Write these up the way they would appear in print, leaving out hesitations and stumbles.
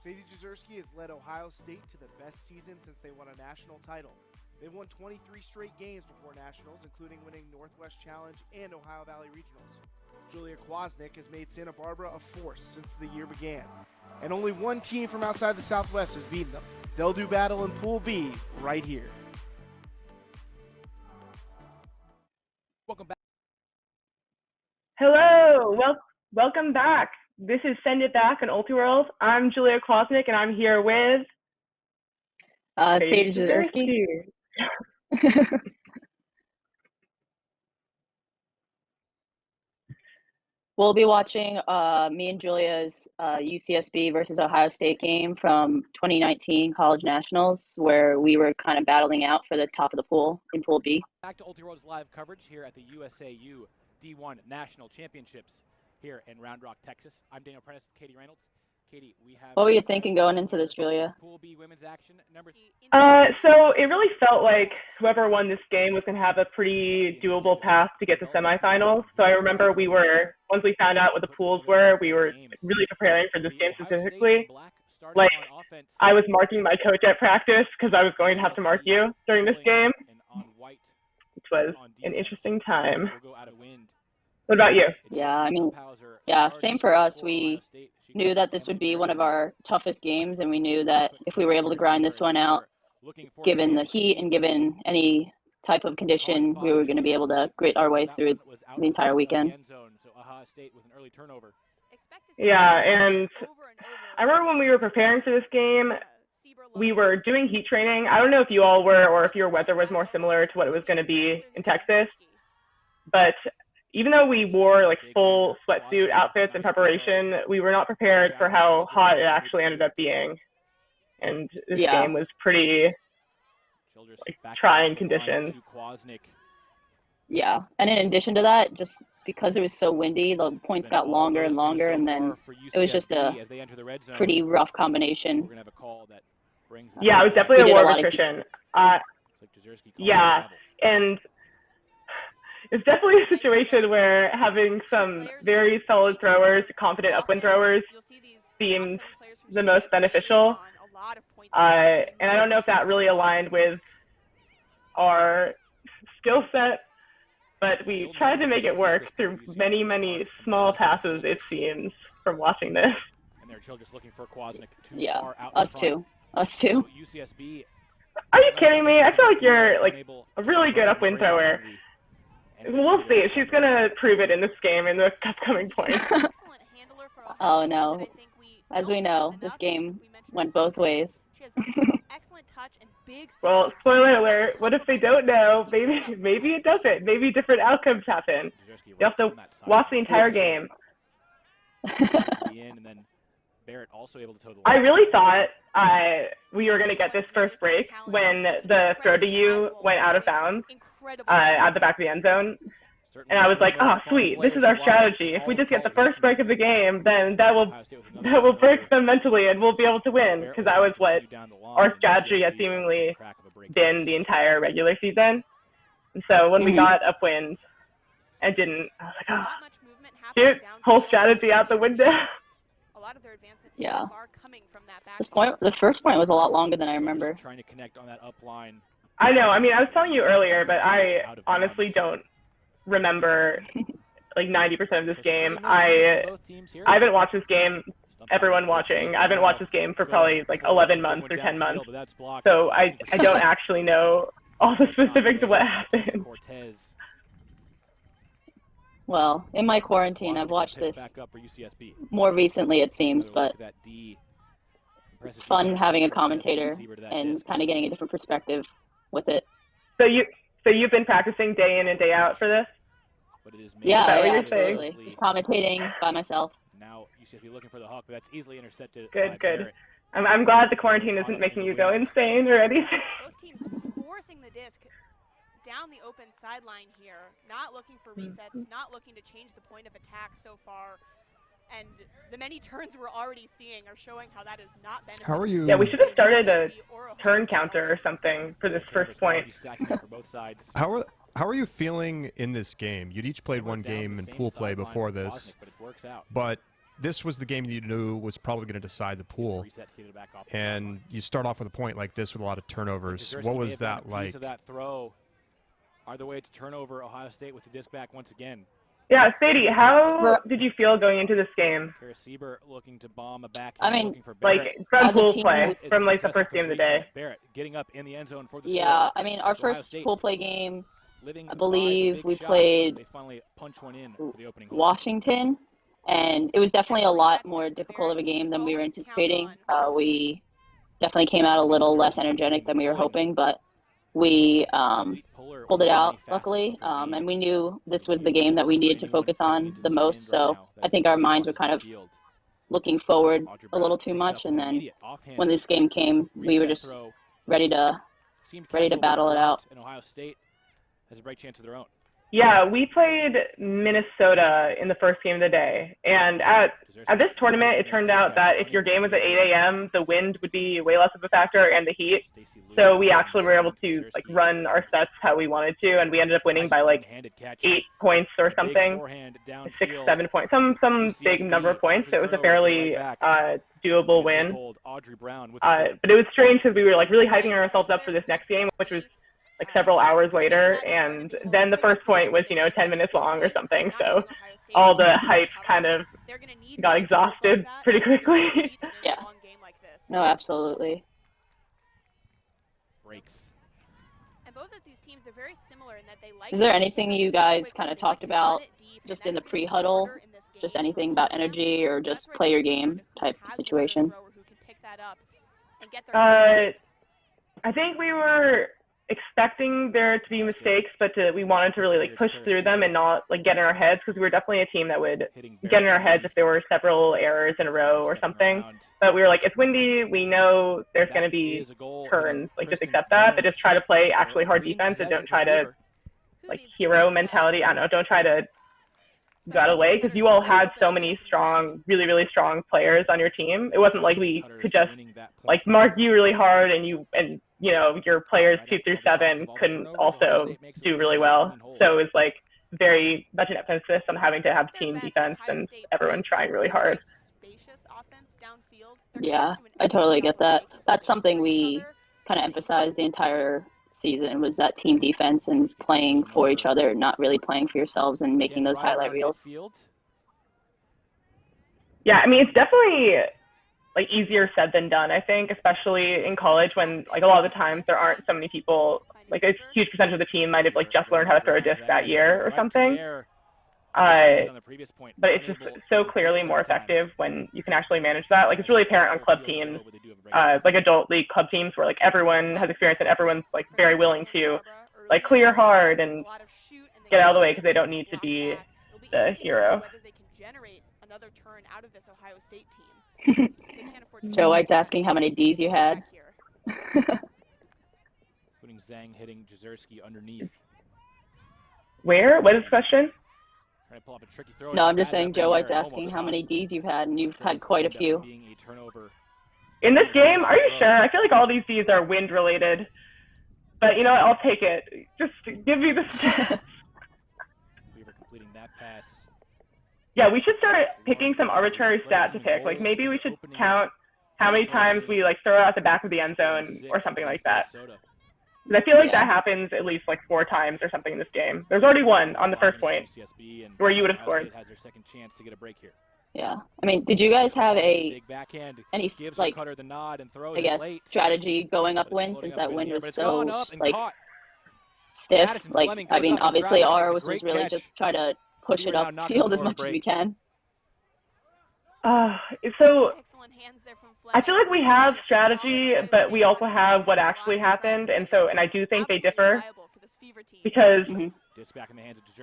Sadie Jezierski has led Ohio State to the best season since they won a national title. They've won 23 straight games before nationals, including winning Northwest Challenge and Ohio Valley Regionals. Julia Kwasnick has made Santa Barbara a force since the year began, and only one team from outside the Southwest has beaten them. They'll do battle in Pool B right here. Welcome back. Hello, welcome back. This is Send It Back on Ultiworld. I'm Julia Kwasnick, and I'm here with Sadie Jezierski. We'll be watching me and Julia's UCSB versus Ohio State game from 2019 College Nationals, where we were kind of battling out for the top of the pool in Pool B. Back to Ultiworld's live coverage here at the USAU D1 National Championships here in Round Rock, Texas. I'm Daniel Prentice with Katie Reynolds. Katie, we have. What were you thinking going into this, Julia? Pool B women's action number. So it really felt like whoever won this game was going to have a pretty doable path to get to semifinals. So I remember once we found out what the pools were, we were really preparing for this game specifically. Like, I was marking my coach at practice because I was going to have to mark you during this game, which was an interesting time. What about you? Yeah, same for us. We knew that this would be one of our toughest games, and we knew that if we were able to grind this one out, given the heat and given any type of condition, we were going to be able to grit our way through the entire weekend. Yeah, and I remember when we were preparing for this game, we were doing heat training. I don't know if you all were, or if your weather was more similar to what it was going to be in Texas, but even though we wore like full sweatsuit outfits in preparation, we were not prepared for how hot it actually ended up being. And this game was pretty trying conditions. Yeah, and in addition to that, just because it was so windy, the points got longer and longer, and then it was just a pretty rough combination. Yeah, it was definitely a war of attrition. Yeah, and it's definitely a situation where having some very solid throwers, confident upwind throwers, seemed the most beneficial. And I don't know if that really aligned with our skill set, but we tried to make it work through many, many small passes, it seems, from watching this. And they're just looking for Kwasnick far out us too. Us too. UCSB. Are you kidding me? I feel like you're like a really good upwind thrower. We'll see. She's going to prove it in this game in the upcoming points. Oh, no. As we know, this game went both ways. Well, spoiler alert, what if they don't know? Maybe it doesn't. Maybe different outcomes happen. You have to watch the entire game. I really thought we were going to get this first break when the throw to you went out of bounds at the back of the end zone. And I was like, oh, sweet, this is our strategy. If we just get the first break of the game, then that will break them mentally and we'll be able to win. Because that was what our strategy has seemingly been the entire regular season. And so when we got upwind and didn't, I was like, oh, shoot, whole strategy out the window. Yeah. The first point was a lot longer than I remember. Trying to connect on that up line. I know. I mean, I was telling you earlier, but I honestly don't remember like 90% of this game. I haven't watched this game. Everyone watching, I haven't watched this game for probably like 11 months or 10 months. So I don't actually know all the specifics of what happened. Well, in my quarantine, I've watched this more recently, it seems, but it's fun having a commentator and kind of getting a different perspective with it. So you've been practicing day in and day out for this? Yeah, absolutely. Just commentating by myself. Now UCSB looking for the hawk, but that's easily intercepted. Good. I'm glad the quarantine isn't making you go insane or anything. Both teams forcing the disc down the open sideline here, not looking for resets, not looking to change the point of attack so far. And the many turns we're already seeing are showing how that is not beneficial. How are you? Yeah, we should have started a turn counter or something for this first point. How are you feeling in this game? You'd each played one game in pool play before this, but this was the game you knew was probably going to decide the pool, and you start off with a point like this with a lot of turnovers. What was that like? Piece of that throw. Either way, it's turnover. Ohio State with the disc back once again. Yeah, Sadie, how did you feel going into this game? Siebert looking to bomb a back. I mean, like from pool play, from like the first game of the day. Barrett getting up in the end zone for the yeah, I mean, our first pool play game, I believe we played they finally punch one in for the opening Washington, and it was definitely a lot more difficult of a game than we were anticipating. We definitely came out a little less energetic than we were hoping, but we pulled it out, luckily, and we knew this was the game that we needed to focus on the most, so I think our minds were kind of looking forward a little too much, and then when this game came, we were just ready to battle it out. And Ohio State has a bright chance of their own. Yeah, we played Minnesota in the first game of the day, and at this tournament, it turned out that if your game was at 8 a.m., the wind would be way less of a factor and the heat. So we actually were able to like run our sets how we wanted to, and we ended up winning by like 8 points or something, 6, 7 points, some big number of points. So it was a fairly doable win. But it was strange because we were like really hyping ourselves up for this next game, which was like several hours later, and then the first point was 10 minutes long or something, so all the hype kind of got exhausted pretty quickly. Yeah, no, absolutely. Breaks. And both of these teams, they're very similar in that they like. Is there anything you guys kind of talked about just in the pre-huddle, just anything about energy or just play your game type situation? I think we were expecting there to be mistakes, but we wanted to really like push through them and not like get in our heads, because we were definitely a team that would get in our heads if there were several errors in a row or something. But we were like, it's windy, we know there's going to be turns, like just accept that, but just try to play actually hard defense and don't try to like hero mentality. I don't know, don't try to go out of the way, because you all had so many strong, really, really strong players on your team. It wasn't like we could just like mark you really hard and your players 2 through 7 couldn't also do really well. So it was like very much an emphasis on having to have team defense and everyone trying really hard. Yeah, I totally get that. That's something we kind of emphasized the entire season, was that team defense and playing for each other, not really playing for yourselves and making those highlight reels. Yeah, I mean, it's definitely like easier said than done, I think, especially in college when like a lot of the times there aren't so many people, like a huge percentage of the team might have like just learned how to throw a disc that year or something. But it's just so clearly more effective when you can actually manage that. Like it's really apparent on club teams, like adult league club teams, where like everyone has experience and everyone's like very willing to like clear hard and get out of the way because they don't need to be the hero. Another turn out of this Ohio State team. Joe White's asking how many Ds you had. Including Zhang hitting Jezierski underneath. Where? What is the question? Trying to pull off a tricky throw. No, I'm just saying Joe White's asking how many Ds you've had, and you've had quite a few. In this game? Are you sure? I feel like all these Ds are wind related. But you know what? I'll take it. Just give me the stats. Weaver completing that pass. Yeah, we should start picking some arbitrary stat to pick. Like maybe we should count how many times we like throw out the back of the end zone or something like that. Because I feel like that happens at least like 4 times or something in this game. There's already one on the first point where you would have scored. Has their second chance to get a break here. Yeah, I mean, did you guys have any like I guess strategy going upwind since that wind was so like stiff? Like I mean, obviously ours was really just try to push it upfield as much as we can. So I feel like we have strategy, but we also have what actually happened, and I do think they differ, because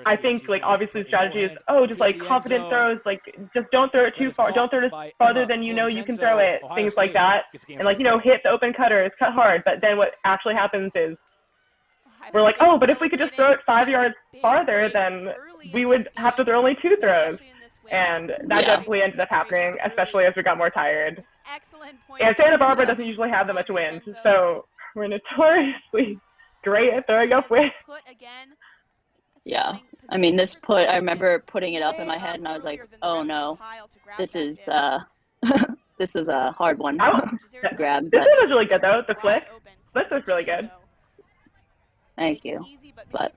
I think like obviously the strategy is just like confident throws, like just don't throw it too far, don't throw it farther than you know you can throw it, things like that, and like hit the open cutters, cut hard. But then what actually happens is we're like, but if we could just throw it 5 yards farther, then we would have to throw only 2 throws. And that definitely ended up happening, especially as we got more tired. And Santa Barbara doesn't usually have that much wind, so we're notoriously great at throwing up wind. Yeah. I mean, I remember putting it up in my head, and I was like, oh no, this is this is a hard one to grab. This one was really good though. The flick was really good. Thank you. But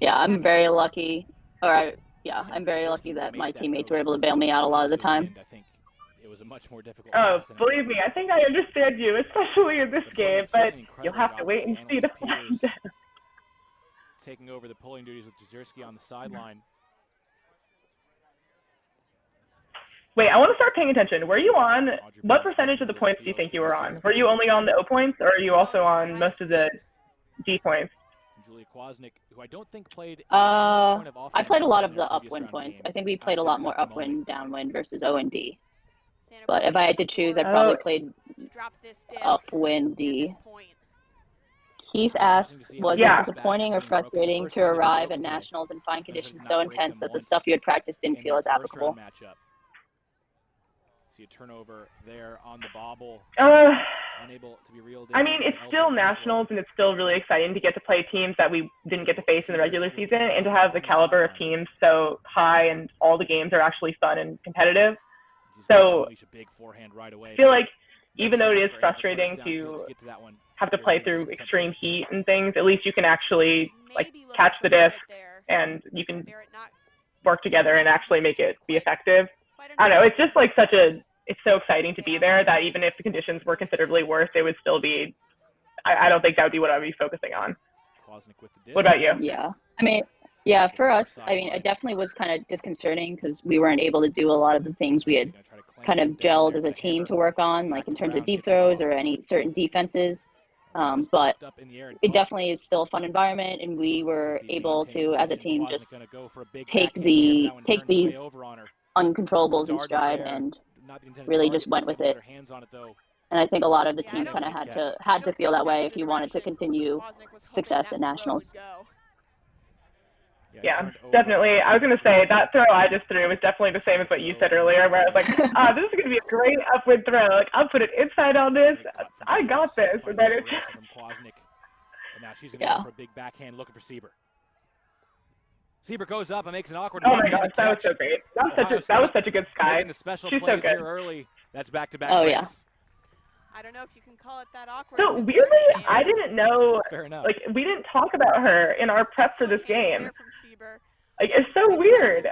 yeah, I'm very lucky. I'm very lucky that my teammates were able to bail me out a lot of the time. I think it was a much more difficult. Oh, believe me, I think I understand you, especially in this game. But you'll have to wait and see the find. Taking over the pulling duties with Jezierski on the sideline. Wait, I want to start paying attention. Were you on, what percentage of the points do you think you were on? Were you only on the O points, or are you also on most of the D points? Julia Kwasnick, who I don't think played I played a lot of the upwind points. I think we played a lot more upwind, downwind versus O and D. But if I had to choose, I probably played upwind D. Keith asks, was it disappointing or frustrating to arrive at nationals and find conditions so intense that the stuff you had practiced didn't feel as applicable? See a turnover there on the bobble. Unable to be reeled in. I mean, it's still nationals, and it's still really exciting to get to play teams that we didn't get to face in the regular season, and to have the caliber of teams so high, and all the games are actually fun and competitive. So I feel like even though it is frustrating to have to play through extreme heat and things, at least you can actually like catch the disc, and you can work together and actually make it be effective. I don't know, it's just like it's so exciting to be there that even if the conditions were considerably worse, it would still be, I don't think that would be what I would be focusing on. What about you? Yeah, I mean, yeah, for us, I mean, it definitely was kind of disconcerting because we weren't able to do a lot of the things we had kind of gelled as a team to work on, like in terms of deep throws or any certain defenses. But it definitely is still a fun environment, and we were able to, as a team, just take these uncontrollables in stride and really just went with it. And I think a lot of the teams kind of had to feel that way if you wanted to continue success at nationals. Yeah, definitely. I was going to say that throw I just threw was definitely the same as what you said earlier, where I was like, this is going to be a great upwind throw. Like, I'll put it inside on this. I got this. And then it's and now she's going to go for a big backhand looking for Sieber. Sieber goes up and makes an awkward. Oh my gosh, that was so great. That was such a good sky. The special She's plays so good. here early. That's back-to-back. Oh yeah. I don't know if you can call it that awkward. So weirdly, I didn't know. Like, we didn't talk about her in our prep for this game. Like, it's so weird.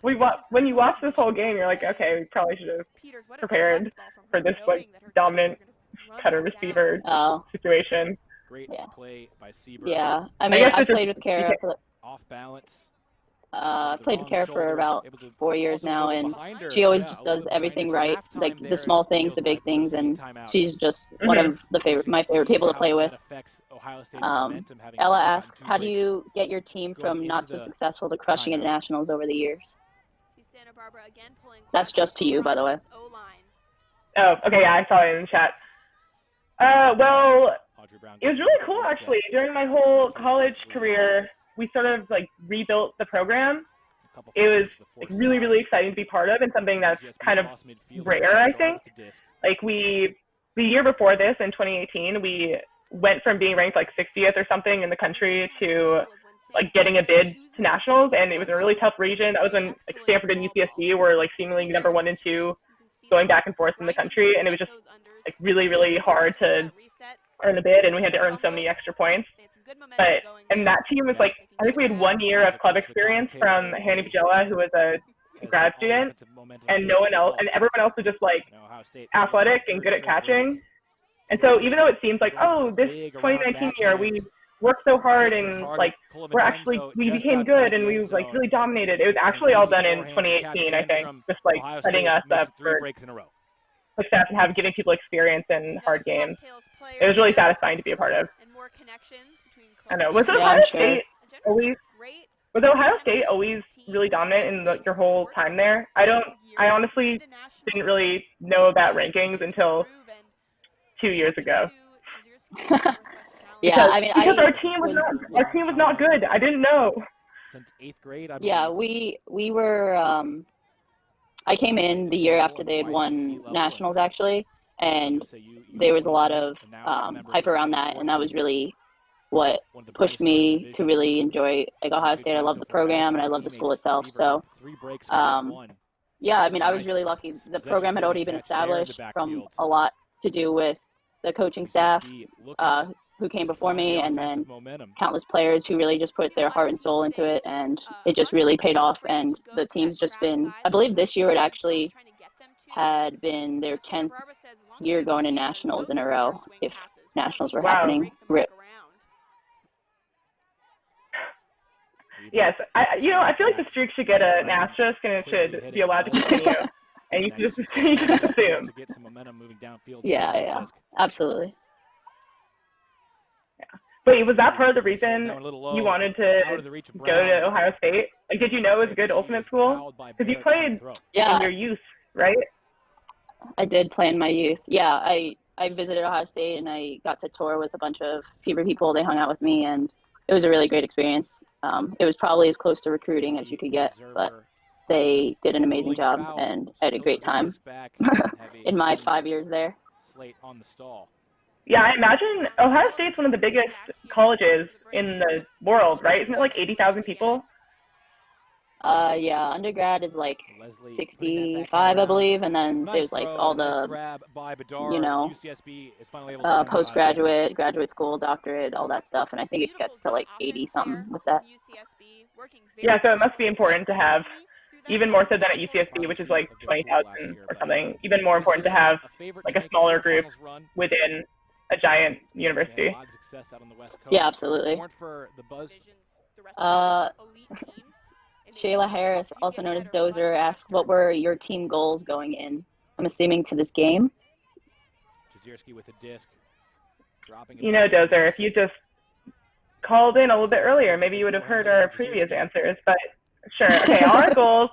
When you watch this whole game, you're like, okay, we probably should have prepared for this like dominant cutter receiver situation. Great play by Sieber. Yeah, I mean, I played with Kara for off balance. I played with Kara for about 4 years now, and she always just does everything right, like the small things, the big things, and she's just one of my favorite people to play with. Ella asks, how do you get your team from not so successful to crushing at nationals over the years? That's just to you, by the way. Oh, okay, yeah, I saw it in the chat. Well, it was really cool, actually. During my whole college career, we sort of like rebuilt the program. It was like really, really exciting to be part of, and something that's kind of rare, I think. Like the year before this, in 2018, we went from being ranked like 60th or something in the country to like getting a bid to nationals, and it was a really tough region. That was when like Stanford and UCSB were like seemingly number 1 and 2, going back and forth in the country, and it was just like really, really hard to earn the bid, and we had to earn so many extra points. And that team was like, I think we had 1 year of club experience from Hanny Pajella, who was a grad student, and no one else, and everyone else was just like athletic and good at catching. And so even though it seems like, oh, this 2019 year we worked so hard and like we became good and we like really dominated, it was actually all done in 2018, I think, just like setting us up for success and giving people experience in hard games. It was really satisfying to be a part of. I know. Was Ohio State always really dominant in your whole time there? I honestly didn't really know about rankings until 2 years ago. Yeah, I mean, because our team was not good. I didn't know. Since 8th grade, I believe. Yeah, we were. I came in the year after they had won nationals, actually, and there was a lot of hype around that, and that was really what pushed me to really enjoy like Ohio State. I love the program and I love the school itself. So, yeah, I mean, I was really lucky. The program had already been established from a lot to do with the coaching staff who came before me, and then countless players who really just put their heart and soul into it, and it just really paid off. And the team's just been, I believe this year it actually had been their 10th year going to nationals in a row, if nationals were happening. RIP. Yes, I feel like the streak should get an asterisk and it should be allowed to continue. And you can just assume. To get some momentum moving downfield. Yeah, absolutely. Yeah. Wait, was that part of the reason you wanted to go to Ohio State? Like, did you know it was a good ultimate school? Because you played in your youth, right? I did play in my youth. Yeah, I visited Ohio State and I got to tour with a bunch of Fever people. They hung out with me and it was a really great experience. It was probably as close to recruiting as you could get, but they did an amazing job and I had a great time in my 5 years there. Yeah, I imagine Ohio State's one of the biggest colleges in the world, right? Isn't it like 80,000 people? Yeah, undergrad is like 65, I believe, and then there's like all the, you know, postgraduate, graduate school, doctorate, all that stuff, and I think it gets to like 80-something with that. Yeah, so it must be important to have, even more so than at UCSB, which is like 20,000 or something, even more important to have like a smaller group within a giant university. Yeah, absolutely. Shayla Harris, also known as Dozer, asks, what were your team goals going in? I'm assuming to this game. Jezierski with a disc. You know, Dozer, if you just called in a little bit earlier, maybe you would have heard our previous answers, but sure. Okay, our goals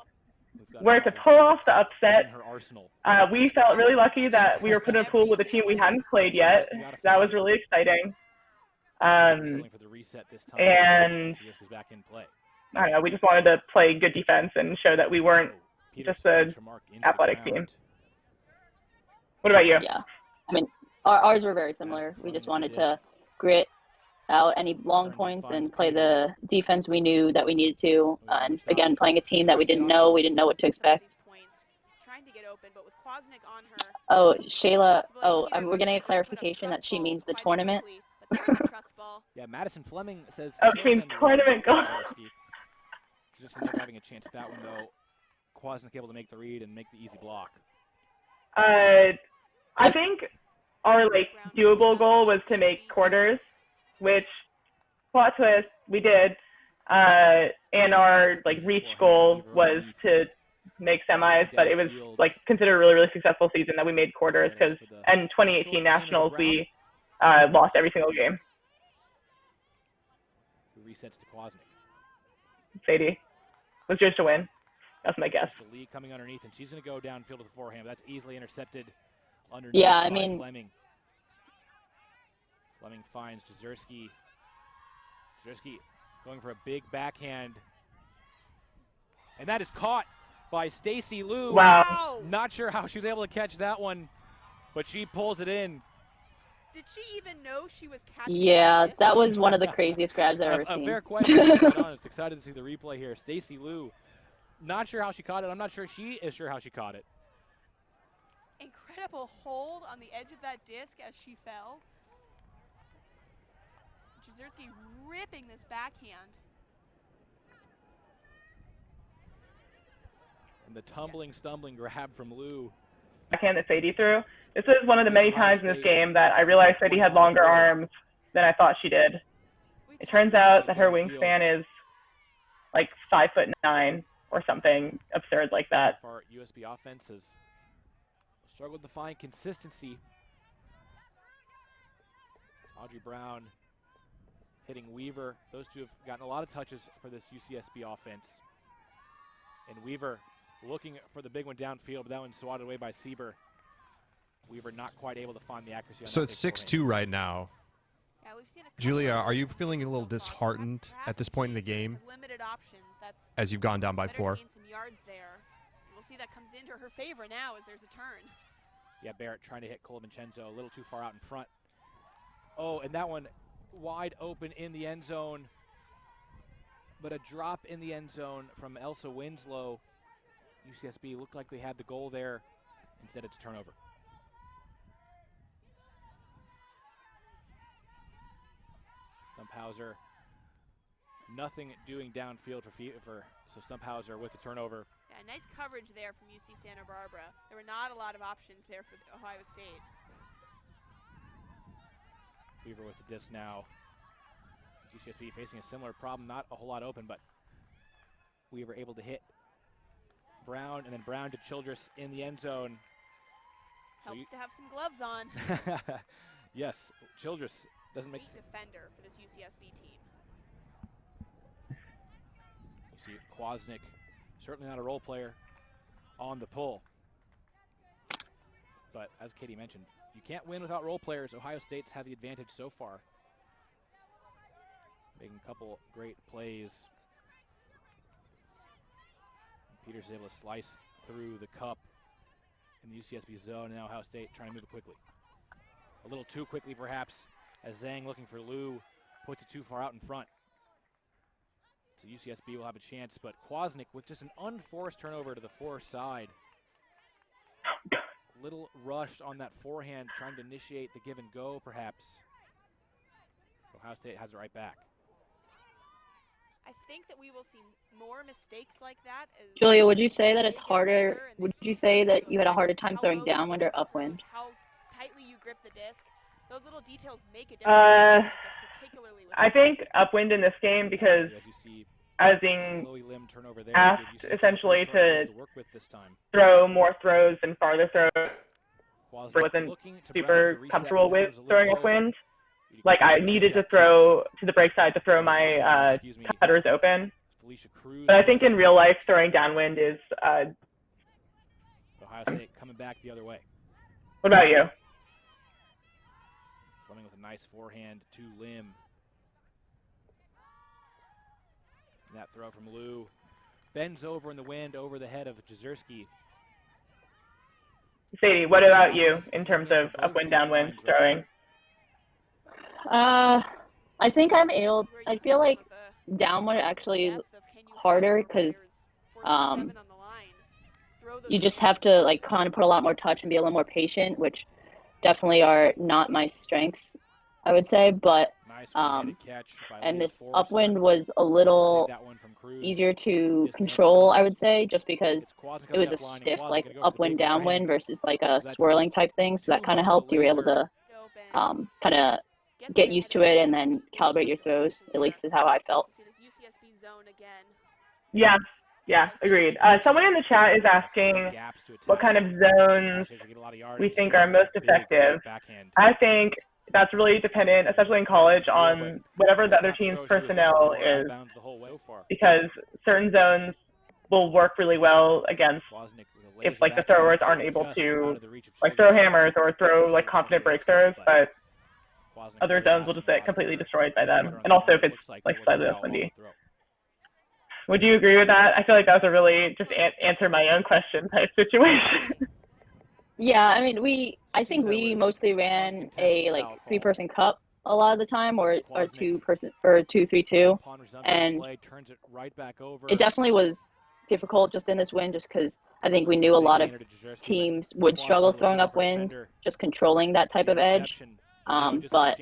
were to pull off the upset. We felt really lucky that we were put in a pool with a team we hadn't played yet. That was really exciting. And I don't know, we just wanted to play good defense and show that we weren't just an athletic team. What about you? Yeah, I mean, ours were very similar. We just wanted to grit out any long points and play the defense we knew that we needed to. And again, playing a team that we didn't know what to expect. Oh, Shayla, we're getting a clarification that she means the tournament. Yeah, Madison Fleming says. Oh, she means tournament goal. Just never having a chance at that one, though. Kwasnick able to make the read and make the easy block. I think our doable goal was to make quarters, which plot twist we did, and our reach goal was to make semis, but it was considered a really successful season that we made quarters because in 2018 nationals we lost every single game. Resets to Kwasnick. Sadie was just to win. That's my guess. The lead coming underneath, and she's going to go downfield with the forehand. That's easily intercepted underneath. Yeah, I mean, Fleming. Fleming finds Jezierski. Jezierski going for a big backhand, and that is caught by Stacy Liu. Wow. Not sure how she was able to catch that one, but she pulls it in. Did she even know she was catching? Yeah, that was one of the craziest grabs I've ever seen. A fair question, to be honest. Excited to see the replay here. Stacy Liu, not sure how she caught it. I'm not sure she is sure how she caught it. Incredible hold on the edge of that disc as she fell. Jezierski ripping this backhand. And the tumbling, stumbling grab from Liu. Backhand that Sadie threw. This was one of the many times in this game that I realized Sadie had longer arms than I thought she did. It turns out that her wingspan is 5'9" or something absurd like that. Our USB offense has struggled to find consistency. It's Audrey Brown hitting Weaver. Those two have gotten a lot of touches for this UCSB offense. And Weaver looking for the big one downfield, but that one's swatted away by Sieber. Weaver not quite able to find the accuracy. So it's 6-2 right now. Yeah, we've seen Julia, are you feeling a little disheartened at this point in the game as you've gone down by 4? Some yards there. We'll see that comes into her favor now as there's a turn. Yeah, Barrett trying to hit Colavincenzo a little too far out in front. Oh, and that one wide open in the end zone, but a drop in the end zone from Elsa Winslow. UCSB looked like they had the goal there. Instead, it's a turnover. Stumphauser, nothing doing downfield so Stumphauser with the turnover. Yeah, nice coverage there from UC Santa Barbara. There were not a lot of options there for Ohio State. Weaver with the disc now. UCSB facing a similar problem, not a whole lot open, but Weaver able to hit Brown, and then Brown to Childress in the end zone. Helps to have some gloves on. Yes, Childress doesn't make Great defender for this UCSB team. You see Kwasnick, certainly not a role player, on the pull. But as Katie mentioned, you can't win without role players. Ohio State's had the advantage so far. Making a couple great plays. Peters is able to slice through the cup in the UCSB zone, and now Ohio State trying to move it quickly. A little too quickly, perhaps, as Zhang looking for Liu puts it too far out in front. So UCSB will have a chance, but Kwasnick with just an unforced turnover to the far side. Little rushed on that forehand, trying to initiate the give and go, perhaps. Ohio State has it right back. I think that we will see more mistakes like that. Julia, would you say that it's harder? Would you say that you had a harder time throwing downwind or upwind? How tightly you grip the disc. Those little details make a difference. Particularly with I think upwind in this game because I was being asked essentially to throw more throws and farther throws. I wasn't super comfortable with throwing upwind. Like, I needed to throw to the break side to throw my cutters open. But I think in real life, throwing downwind is... Ohio State coming back the other way. What about you? Fleming with a nice forehand to Lim. And that throw from Liu bends over in the wind over the head of Jezierski. Sadie, what about you in terms of upwind, downwind throwing? I think I feel like downwind actually is harder because you just have to like kind of put a lot more touch and be a little more patient, which definitely are not my strengths, I would say. But and this upwind was a little easier to control, I would say, just because it was a stiff like upwind downwind versus like a swirling type thing. So that kind of helped. You were able to kind of get used to it and then calibrate your throws, at least is how I felt. Yeah, agreed. Someone in the chat is asking what kind of zones we think are most effective. I think that's really dependent, especially in college, on whatever the other team's personnel is, because certain zones will work really well against if like the throwers aren't able to like throw hammers or throw like confident break throws, but other zones will just get completely destroyed by them, and also if it's like slightly less windy. Would you agree with that? I feel like that was a really just answer my own question type situation. Yeah, I mean, I think we mostly ran a like 3-person cup a lot of the time, or 2-person or 2-3-2, and it definitely was difficult just in this wind, just because I think we knew a lot of teams would struggle throwing upwind, just controlling that type of edge. But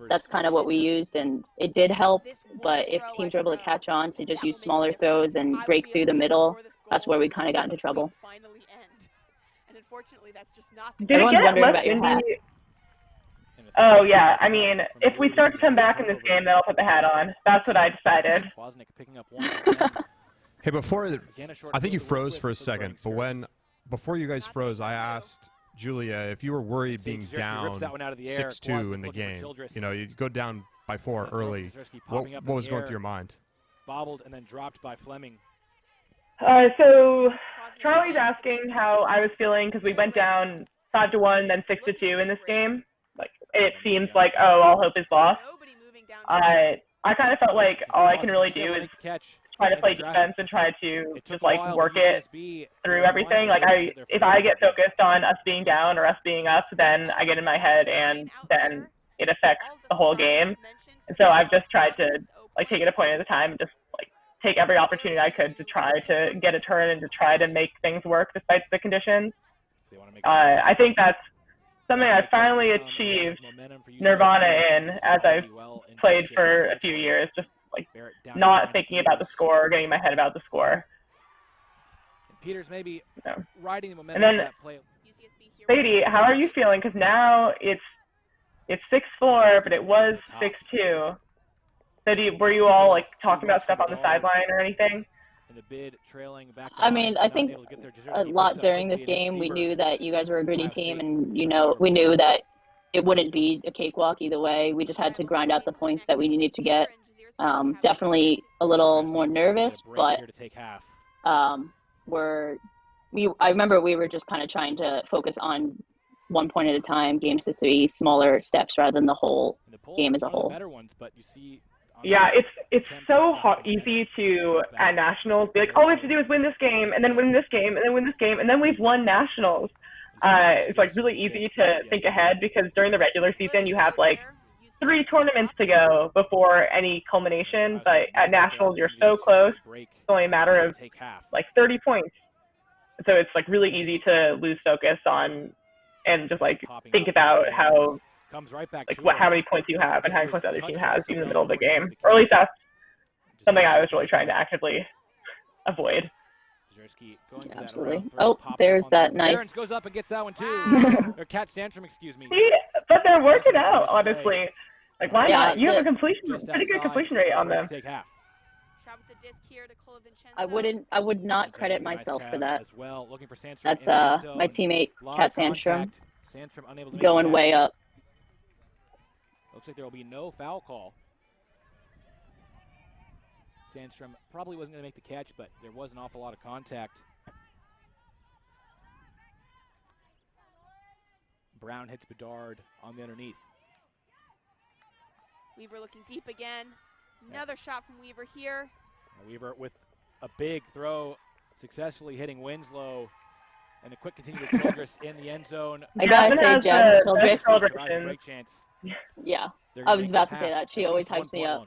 that's kind of what we used, and it did help. But if teams were able to catch on to just use smaller throws and break through the middle, that's where we kind of got into trouble. Did it get less windy? Oh, yeah. I mean, if we start to come back in this game, then I'll put the hat on. That's what I decided. Hey, I think you froze for a second, but before you guys froze, I asked Julia, if you were worried being down 6-2 in the game, you know, you go down by 4 early, what was going through your mind? Bobbled and then dropped by Fleming. So Charlie's asking how I was feeling because we went down 5-1, then 6-2 in this game. Like, it seems like, oh, all hope is lost. I kind of felt like all I can really do is try to play defense and try to just like work it through everything. Like if I get focused on us being down or us being up, then I get in my head and then it affects the whole game. And so I've just tried to like take it a point at a time and just like take every opportunity I could to try to get a turn and to try to make things work despite the conditions. I think that's something I finally achieved nirvana in as I've played for a few years, just like not thinking about the score or getting my head about the score. Peters maybe riding the momentum of that play. Sadie, how are you feeling? Because now it's 6-4, but it was 6-2. So were you all like talking about stuff on the sideline or anything? In the bid, trailing back. I mean, I think a lot during this game, we knew that you guys were a gritty team, and we knew that it wouldn't be a cakewalk either way. We just had to grind out the points that we needed to get. Definitely a little more nervous, but I remember we were just kind of trying to focus on 1 point at a time, games to 3, smaller steps rather than the whole game as a whole. Yeah, it's so easy to at nationals be like, all we have to do is win this game, and then win this game, and then win this game, and then we've won nationals. It's like really easy to think ahead because during the regular season you have like 3 tournaments to go before any culmination, but at nationals you're so close. It's only a matter of like 30 points. So it's like really easy to lose focus on and just like think about how how many points you have and how many points the other team has in the middle of the game. Or at least that's something I was really trying to actively avoid. Yeah, absolutely. Oh, there's that nice. Aaron goes up and gets that one too. Or Cat Sandstrom, excuse me. See, but they're working out, honestly. Like why not? You have a pretty good completion rate on them. I would not credit myself for that. As well. Looking for Sandstrom. That's my teammate Cat Sandstrom going way up. Looks like there will be no foul call. Sandstrom probably wasn't going to make the catch, but there was an awful lot of contact. Brown hits Bedard on the underneath. Weaver looking deep again. Another shot from Weaver here. Weaver with a big throw, successfully hitting Winslow. And a quick continue to Childress in the end zone. I gotta say, Jen, Childress. Yeah, I was about to say that. She always hypes me up.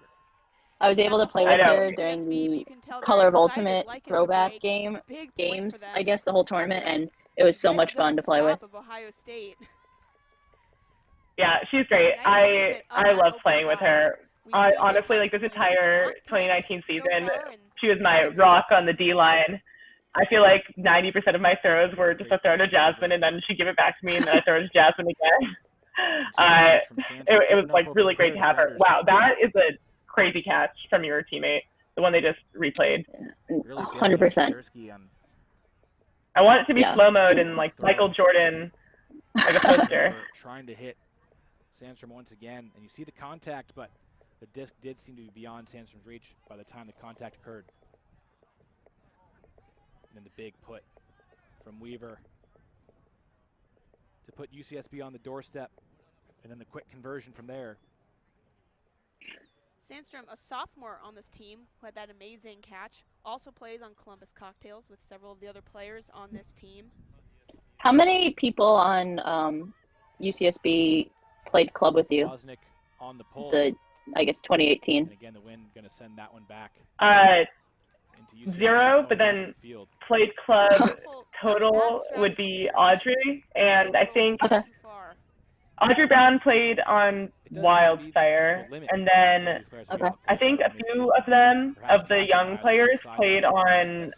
I was able to play with her during the Color of Ultimate throwback games, I guess, the whole tournament, and it was so much fun to play with. Yeah, she's great. I love playing with her. Honestly, like this entire 2019 season, she was my rock on the D line. I feel like 90% of my throws were just a throw to Jasmine, and then she'd give it back to me, and then I throw to Jasmine again. It was like really great to have her. Wow, that is a crazy catch from your teammate, the one they just replayed. 100%. I want it to be slow mode and like Michael Jordan, like a poster. Trying to hit Sandstrom once again, and you see the contact, but the disc did seem to be beyond Sandstrom's reach by the time the contact occurred. And then the big put from Weaver to put UCSB on the doorstep, and then the quick conversion from there. Sandstrom, a sophomore on this team who had that amazing catch, also plays on Columbus Cocktails with several of the other players on this team. How many people on UCSB played club with you? Kwasnick on the pole. I guess 2018. And again, the wind going to send that one back. 0, but then played club total would be Audrey, and I think Audrey Brown played on Wildfire, and then I think a few of them, of the young players, played on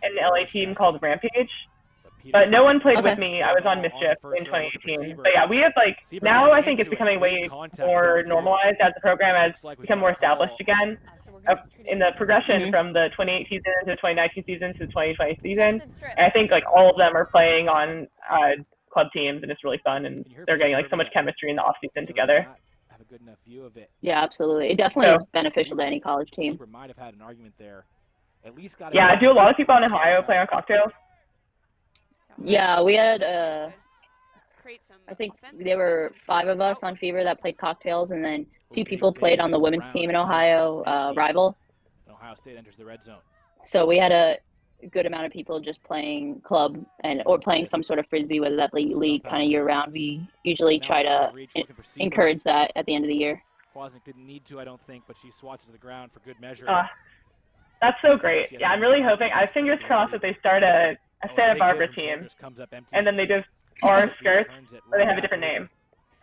an LA team called Rampage. But no one played with me. I was on Mischief in 2018. But yeah, we have like, now I think it's becoming way more normalized as the program has become more established again. In the progression from the 2018 season to the 2019 season to the 2020 season. And I think like all of them are playing on club teams, and it's really fun, and they're getting like so much chemistry in the off season together. Have a good enough view of it. Yeah, absolutely. It definitely is beneficial to any college team. Might have had an argument there. At least yeah, do a lot of people in Ohio play on Cocktails? Yeah, we had I think there were 5 of us on Fever that played Cocktails, and then 2 people played on the women's team in Ohio, Rival. Ohio State enters the red zone. So we had a good amount of people just playing club or playing some sort of frisbee, whether that be league kind of year round. We usually try to encourage that at the end of the year. Kwasnick didn't need to, I don't think, but she swats it to the ground for good measure. That's so great. Yeah, I'm really hoping. I have fingers crossed that they start a Santa Barbara team, and then they just orange skirts, or they have a different name.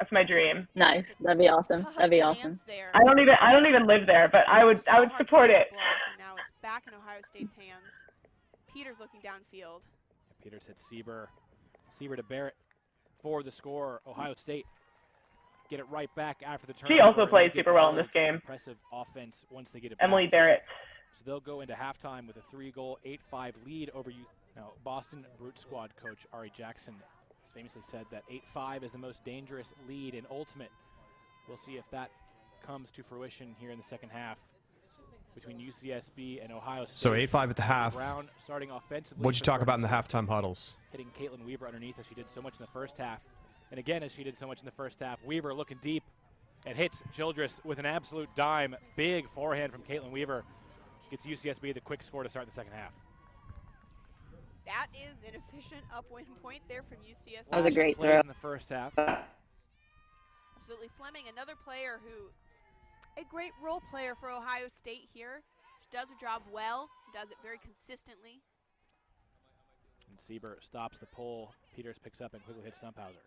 That's my dream. Nice. That'd be awesome. That'd be awesome. I don't even live there, but I would support it. Now it's back in Ohio State's hands. Peters looking downfield. Peters hit Sieber. Sieber to Barrett for the score. Ohio State get it right back after the turn. She also played super well in this game. Impressive offense once they get it Emily back. Barrett. So they'll go into halftime with a 3-goal, 8-5 lead over you. Now, Boston Brute Squad coach Ari Jackson famously said that 8-5 is the most dangerous lead in Ultimate. We'll see if that comes to fruition here in the second half between UCSB and Ohio State. So 8-5 at the half. Brown starting offensively. What'd you talk about in the halftime huddles? Hitting Caitlin Weaver underneath as she did so much in the first half. And again, as she did so much in the first half, Weaver looking deep and hits Childress with an absolute dime. Big forehand from Caitlin Weaver. Gets UCSB the quick score to start the second half. That is an efficient upwind point there from UCSB. That was a great throw in the first half. Absolutely. Fleming, another player who, a great role player for Ohio State here. She does her job well, does it very consistently. And Sieber stops the pull. Peters picks up and quickly hits Stumphauser.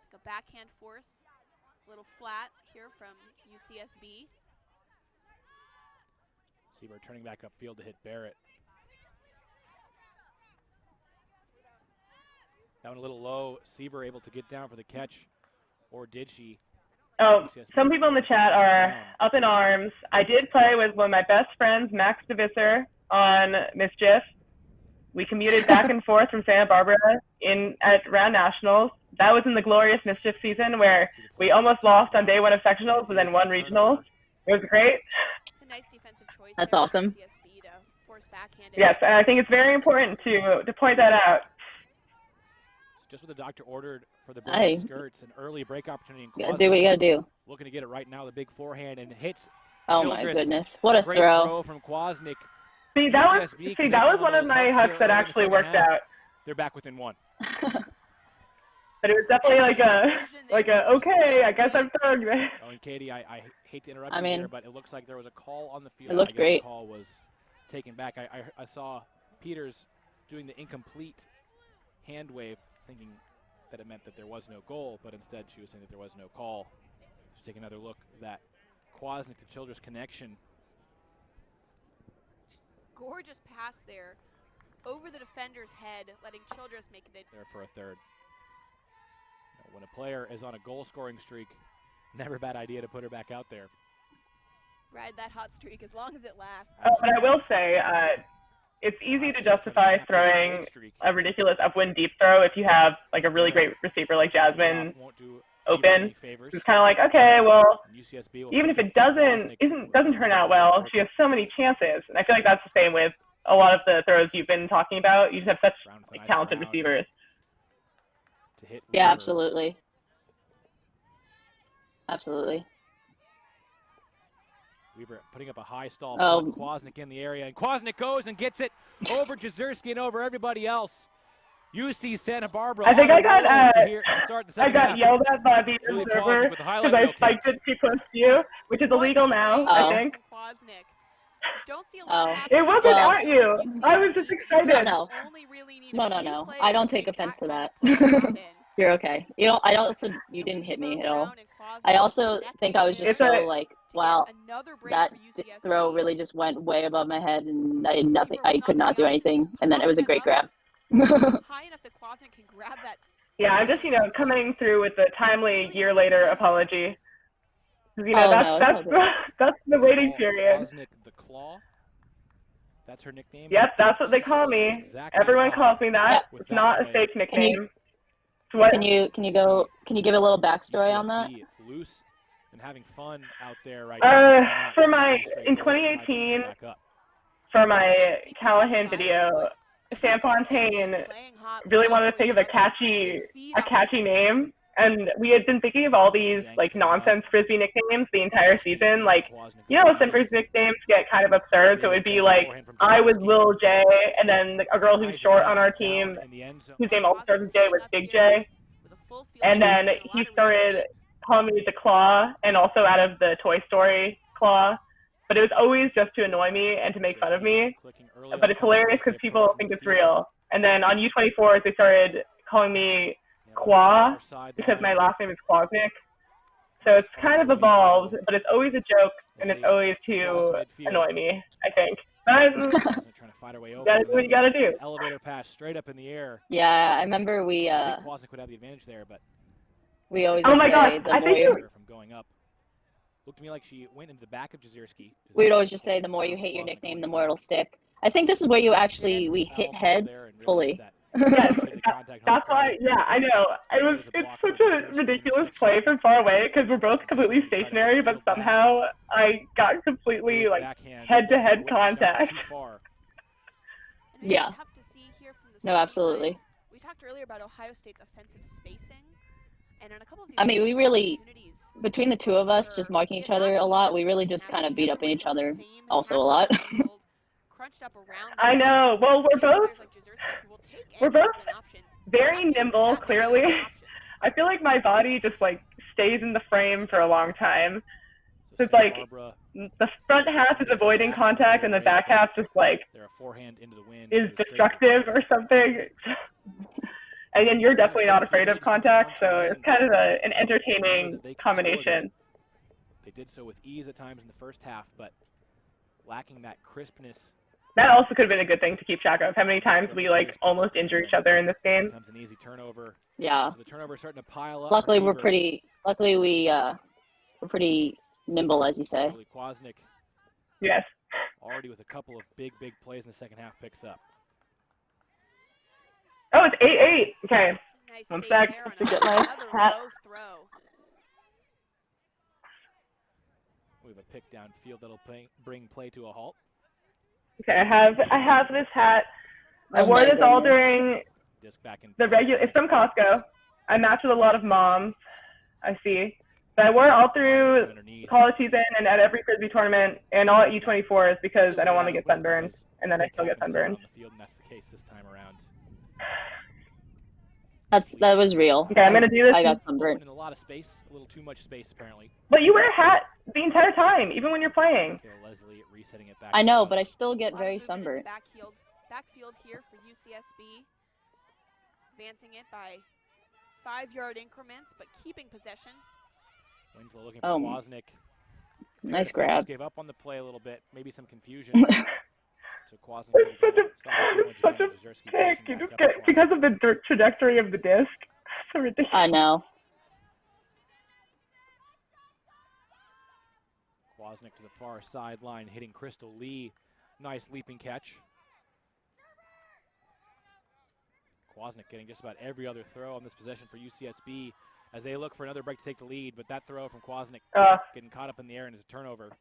It's like a backhand force. A little flat here from UCSB. Sieber turning back upfield to hit Barrett. That one a little low. Sieber able to get down for the catch, or did she? Oh, some people in the chat are up in arms. I did play with one of my best friends, Max DeVisser, on Mischief. We commuted back and forth from Santa Barbara at Round Nationals. That was in the glorious Mischief season where we almost lost on day one of sectionals, but then won regionals. It was great. A nice defensive choice. That's awesome. To force yes, and I think it's very important to point that out. Just what the doctor ordered for the break skirts, an early break opportunity. In Kwasnick, do what you gotta do. Looking to get it right now, the big forehand and hits. Oh Childress. My goodness! What a Great throw from Kwasnick. See, that was one of my hooks that actually worked out. They're back within one. But it was definitely like a okay, I guess I'm throwing this. Oh, and Katie, I hate to interrupt you here, but it looks like there was a call on the field. It looked great. The call was taken back. I saw Peters doing the incomplete hand wave, thinking that it meant that there was no goal, but instead she was saying that there was no call. Let's take another look. That Kwasnick to Childress connection. Gorgeous pass there over the defender's head, letting Childress make it there for a third. When a player is on a goal-scoring streak, never a bad idea to put her back out there. Ride that hot streak as long as it lasts. But I will say, it's easy to justify throwing a ridiculous upwind deep throw if you have like a really great receiver like Jasmine open. It's kind of like, okay, well, even if it doesn't turn out well, she has so many chances. And I feel like that's the same with a lot of the throws you've been talking about. You just have such talented receivers. To hit yeah, absolutely. Absolutely. Weaver putting up a high stall. Kwasnick in the area, and Kwasnick goes and gets it over Jezierski and over everybody else. UC Santa Barbara. I think I got yelled at by the observer because I spiked it too close to you, which is illegal now, I think. Don't see a lot it wasn't at you. I was just excited. No. I don't take offense to that. You're okay. You didn't hit me at all. I also think I was just so like, wow, that throw really just went way above my head, and I did nothing. I could not do anything, and then it was a great grab. High enough that Kwasnick can grab that. Yeah, I'm just coming through with the timely year later apology. That's the waiting period. Kwasnick the Claw. That's her nickname. Yep, that's what they call me. Everyone calls me that. Yeah. It's not a fake nickname. Can you give a little backstory on that? Loose and having fun out there right now. In 2018, for my Callahan video, Sam Fontaine really wanted to think of a catchy name, And we had been thinking of all these like nonsense Frisbee nicknames the entire season. Like, you know, some Frisbee nicknames get kind of absurd. So it would be like, I was Lil J, and then a girl who's short on our team, whose name also starts with J, was Big J. And then he started calling me the Claw, and also out of the Toy Story Claw. But it was always just to annoy me and to make fun of me. But it's hilarious because people think it's real. And then on U24s, they started calling me Kwa, because my last name is Kwasnick. So it's kind of evolved, but it's always a joke, and it's always to annoy me, I think. But that's what you gotta do. Elevator pass straight up in the air. Yeah, I remember we. I think Kwasnick would have the advantage there, but we always. Oh my gosh! I think from going up. Looked to me like she went into the back of Jezierski. We would always just say, the more you hate your nickname, the more it'll stick. I think this is where we hit heads fully. Yes, that's why. Yeah, I know. It's such a ridiculous play from far away because we're both completely stationary, but somehow I got completely like head-to-head contact. Yeah. No, absolutely. We talked earlier about Ohio State's offensive spacing, and in a couple of these. I mean, we really, between the two of us, just marking each other a lot, we really just kind of beat up on each other also a lot. I know. Well, we're both very nimble, clearly. I feel like my body just like stays in the frame for a long time. So it's like the front half is avoiding contact and the back half just like is destructive or something. And then you're definitely not afraid of contact, so it's kind of an entertaining combination. They did so with ease at times in the first half, but lacking that crispness. That also could have been a good thing to keep track of. How many times we like almost injure each other in this game? Becomes an easy turnover. Yeah. So the turnover starting to pile up. Luckily, we're pretty nimble, as you say. Kwasnick. Yes. Already with a couple of big plays in the second half picks up. Oh, it's 8-8. Okay. Nice 1 sec. Just to get my hat. We have a pick downfield that'll bring play to a halt. Okay, I have this hat. I wore this all during the regular. It's from Costco. I match with a lot of moms. I see. But I wore it all through college season and at every Frisbee tournament and all at U24s because I don't want to get sunburned, and then I still get sunburned. That's the case this time around. That was real. Okay, I'm gonna do this. I got sunburned. In a lot of space, a little too much space apparently. But you wear a hat the entire time, even when you're playing. Leslie resetting it back. I know, but I still get very sunburned. Backfield here for UCSB, advancing it by 5-yard increments, but keeping possession. Winslow looking for Kwasnick. Nice grab. Gave up on the play a little bit, maybe some confusion. So Kwasnick it's such a pick. You just get, because of the trajectory of the disc. So ridiculous. I know. Kwasnick to the far sideline, hitting Crystal Lee. Nice leaping catch. Kwasnick getting just about every other throw on this possession for UCSB as they look for another break to take the lead, but that throw from Kwasnick getting caught up in the air and it's a turnover.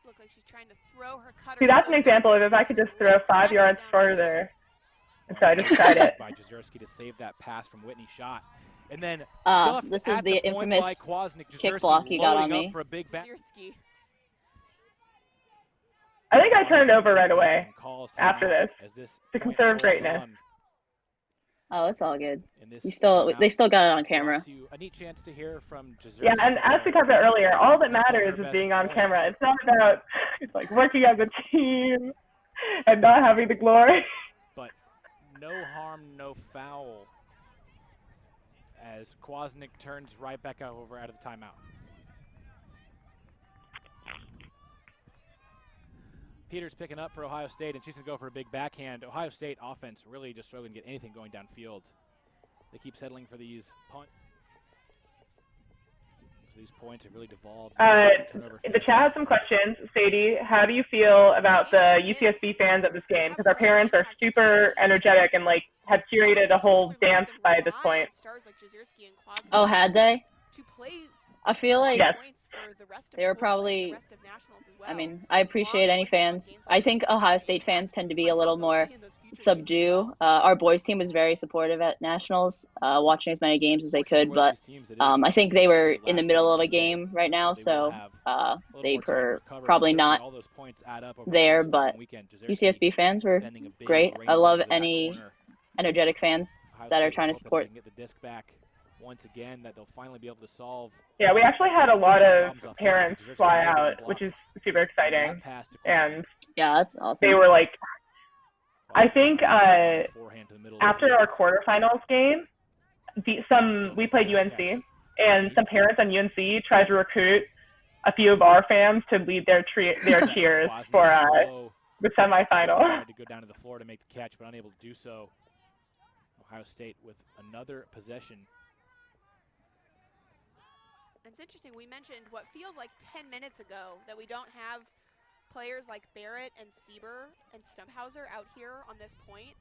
Look like she's trying to throw her cutter. See, that's an example of if I could just throw 5 yards further. And so I just tried it. By Jezierski to save that pass from Whitney shot. And then this is the infamous kick block he got on me. For a big I think I turned over right away after this to conserve greatness. Oh, it's all good. They still got it on camera. A neat chance to hear from Jezierski. Yeah, and as we talked about earlier, all that matters is being on camera. It's not about like working as a team and not having the glory. But no harm, no foul. As Kwasnick turns right back over out of the timeout. Peters picking up for Ohio State, and she's going to go for a big backhand. Ohio State offense really just struggling to get anything going downfield. They keep settling for these punt. So these points have really devolved. The chat has some questions. Sadie, how do you feel about the UCSB fans at this game? Because our parents are super energetic and like have curated a whole dance by this point. Oh, had they? I feel like they were probably, I mean, I appreciate any fans. I think Ohio State fans tend to be a little more subdue. Our boys team was very supportive at Nationals, watching as many games as they could, but I think they were in the middle of a game right now, so they were probably not there, but UCSB fans were great. I love any energetic fans that are trying to support. Once again, that they'll finally be able to solve. Yeah, we actually had a lot of parents fly out, which is super exciting. And yeah, that's awesome. They were like, I think after our quarterfinals game, we played UNC, and some parents on UNC tried to recruit a few of our fans to lead their cheers for the semifinal. Tried to go down to the floor to make the catch, but unable to do so. Ohio State with another possession. It's interesting, we mentioned what feels like 10 minutes ago that we don't have players like Barrett and Sieber and Stumphauser out here on this point.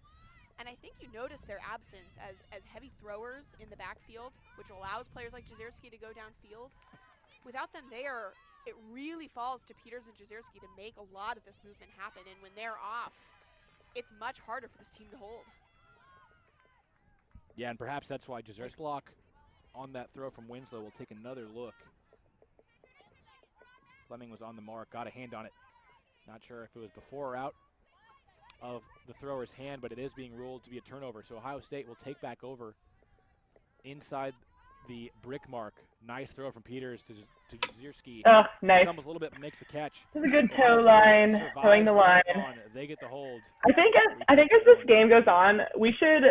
And I think you notice their absence as heavy throwers in the backfield, which allows players like Jezierski to go downfield. Without them there, it really falls to Peters and Jezierski to make a lot of this movement happen. And when they're off, it's much harder for this team to hold. Yeah, and perhaps that's why Jezierski block on that throw from Winslow will take another look. Fleming was on the mark, got a hand on it. Not sure if it was before or out of the thrower's hand, but it is being ruled to be a turnover. So Ohio State will take back over inside the brick mark. Nice throw from Peters to Jezierski. Oh, nice. Stumbles a little bit, makes the catch. This is a good toe line, towing the line. They get the hold. I think as this game goes on, we should.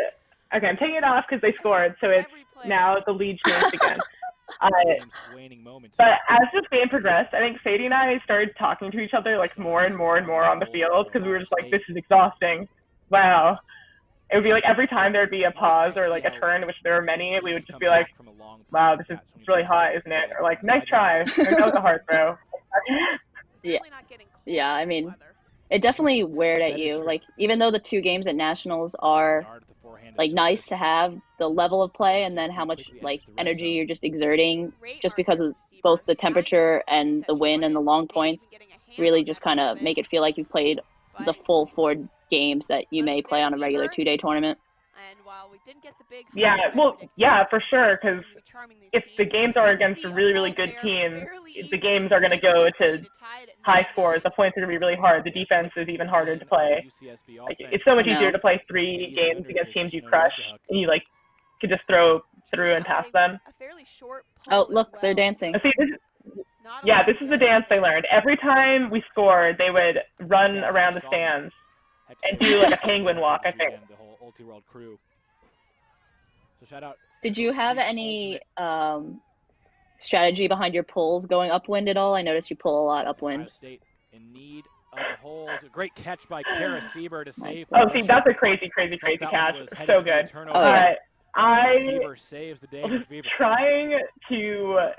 Okay, I'm taking it off because they scored, so it's now the lead changed again. But as this game progressed, I think Sadie and I started talking to each other like more and more and more on the field because we were just like, this is exhausting. Wow. It would be like every time there would be a pause or like a turn, which there were many, we would just be like, wow, this is really hot, isn't it? Or like, nice try. That was a hard throw. Yeah, I mean, it definitely weared at you. Like, even though the two games at Nationals are like nice to have, the level of play and then how much like energy you're just exerting just because of both the temperature and the wind and the long points really just kind of make it feel like you've played the full 4 games that you may play on a regular 2-day tournament. Yeah, well, yeah, for sure, because if the games are against a really, really good team, the games are going to go to high scores. The points are going to be really hard. The defense is even harder to play. Like, it's so much easier to play 3 games against teams you crush, and you like could just throw through and pass them. Oh, look, they're dancing. See, this is the dance they learned. Every time we scored, they would run around the stands and do like a penguin walk, I think. The whole Ulti-World crew. So shout out. Did you have any strategy behind your pulls going upwind at all? I noticed you pull a lot upwind. Ohio State in need of a hold. A great catch by Kara Sieber to save. Oh, see, that's a crazy catch. So good. Sieber saves the day for Fever. Trying to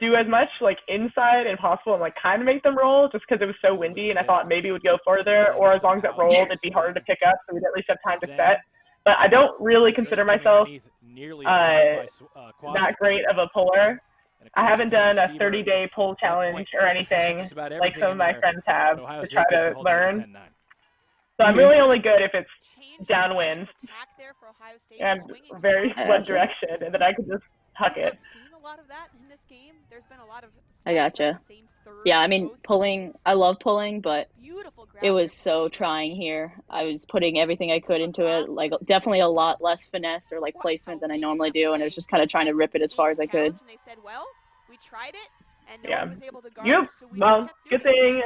do as much like inside and possible and like kind of make them roll just because it was so windy and I thought maybe it would go further, or as long as it rolled it'd be harder to pick up so we'd at least have time to set. But I don't really consider myself that great of a puller. I haven't done a 30-day pull challenge or anything like some of my friends have to try to learn. So I'm really only good if it's downwind and very one direction, and then I can just huck it. I gotcha. Yeah, I mean, pulling, I love pulling, but it was so trying here. I was putting everything I could into it, like definitely a lot less finesse or like placement than I normally do, and I was just kind of trying to rip it as far as I could. Yeah. Well, good thing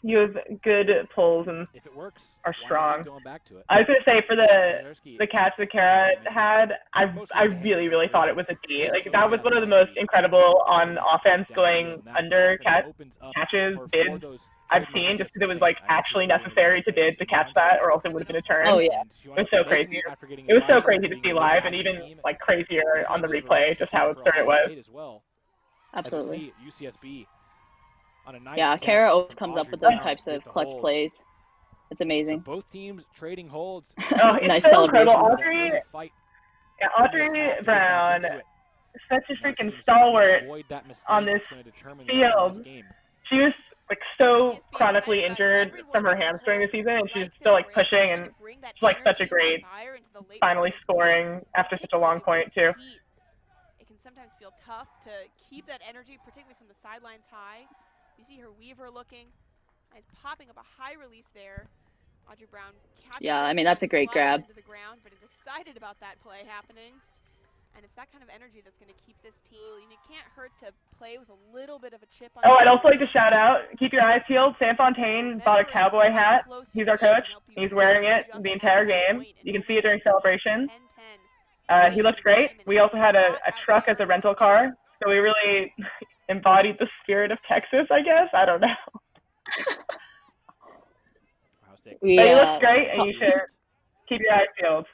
you have good pulls and if it works, are strong. Going back to it. I was gonna say for the catch that Kara had, I really thought it was a D. Like that was one of the most incredible on offense going under catches bids I've seen, just because it was like actually necessary to bid to catch that, or else it would have been a turn. Oh yeah, it was so crazy. It was so crazy to see live, and even like crazier on the replay, just how absurd it was. Absolutely. UCSB. Yeah, Kara always comes up with those types of clutch plays. It's amazing. So both teams trading holds. Oh, it's nice so celebration. incredible. Audrey Brown such a freaking stalwart on this field. She was like so chronically injured from her hamstring this season, and she's still like pushing, and it's like such a great finally scoring after such a long point too. It can sometimes feel tough to keep that energy, particularly from the sidelines high. You see her Weaver looking, and is popping up a high release there. Audrey Brown catches I mean, that's a great grab. Into the ground, but is excited about that play happening. And it's that kind of energy that's going to keep this team. And it can't hurt to play with a little bit of a chip on. Oh, I'd also like to shout out, keep your eyes peeled. Sam Fontaine bought a cowboy hat. He's our coach. He's wearing it the entire game. You can see it during celebration. He looked great. We also had a truck as a rental car. So we really embodied the spirit of Texas, I guess. I don't know. But he looks great, and you should keep your eyes peeled.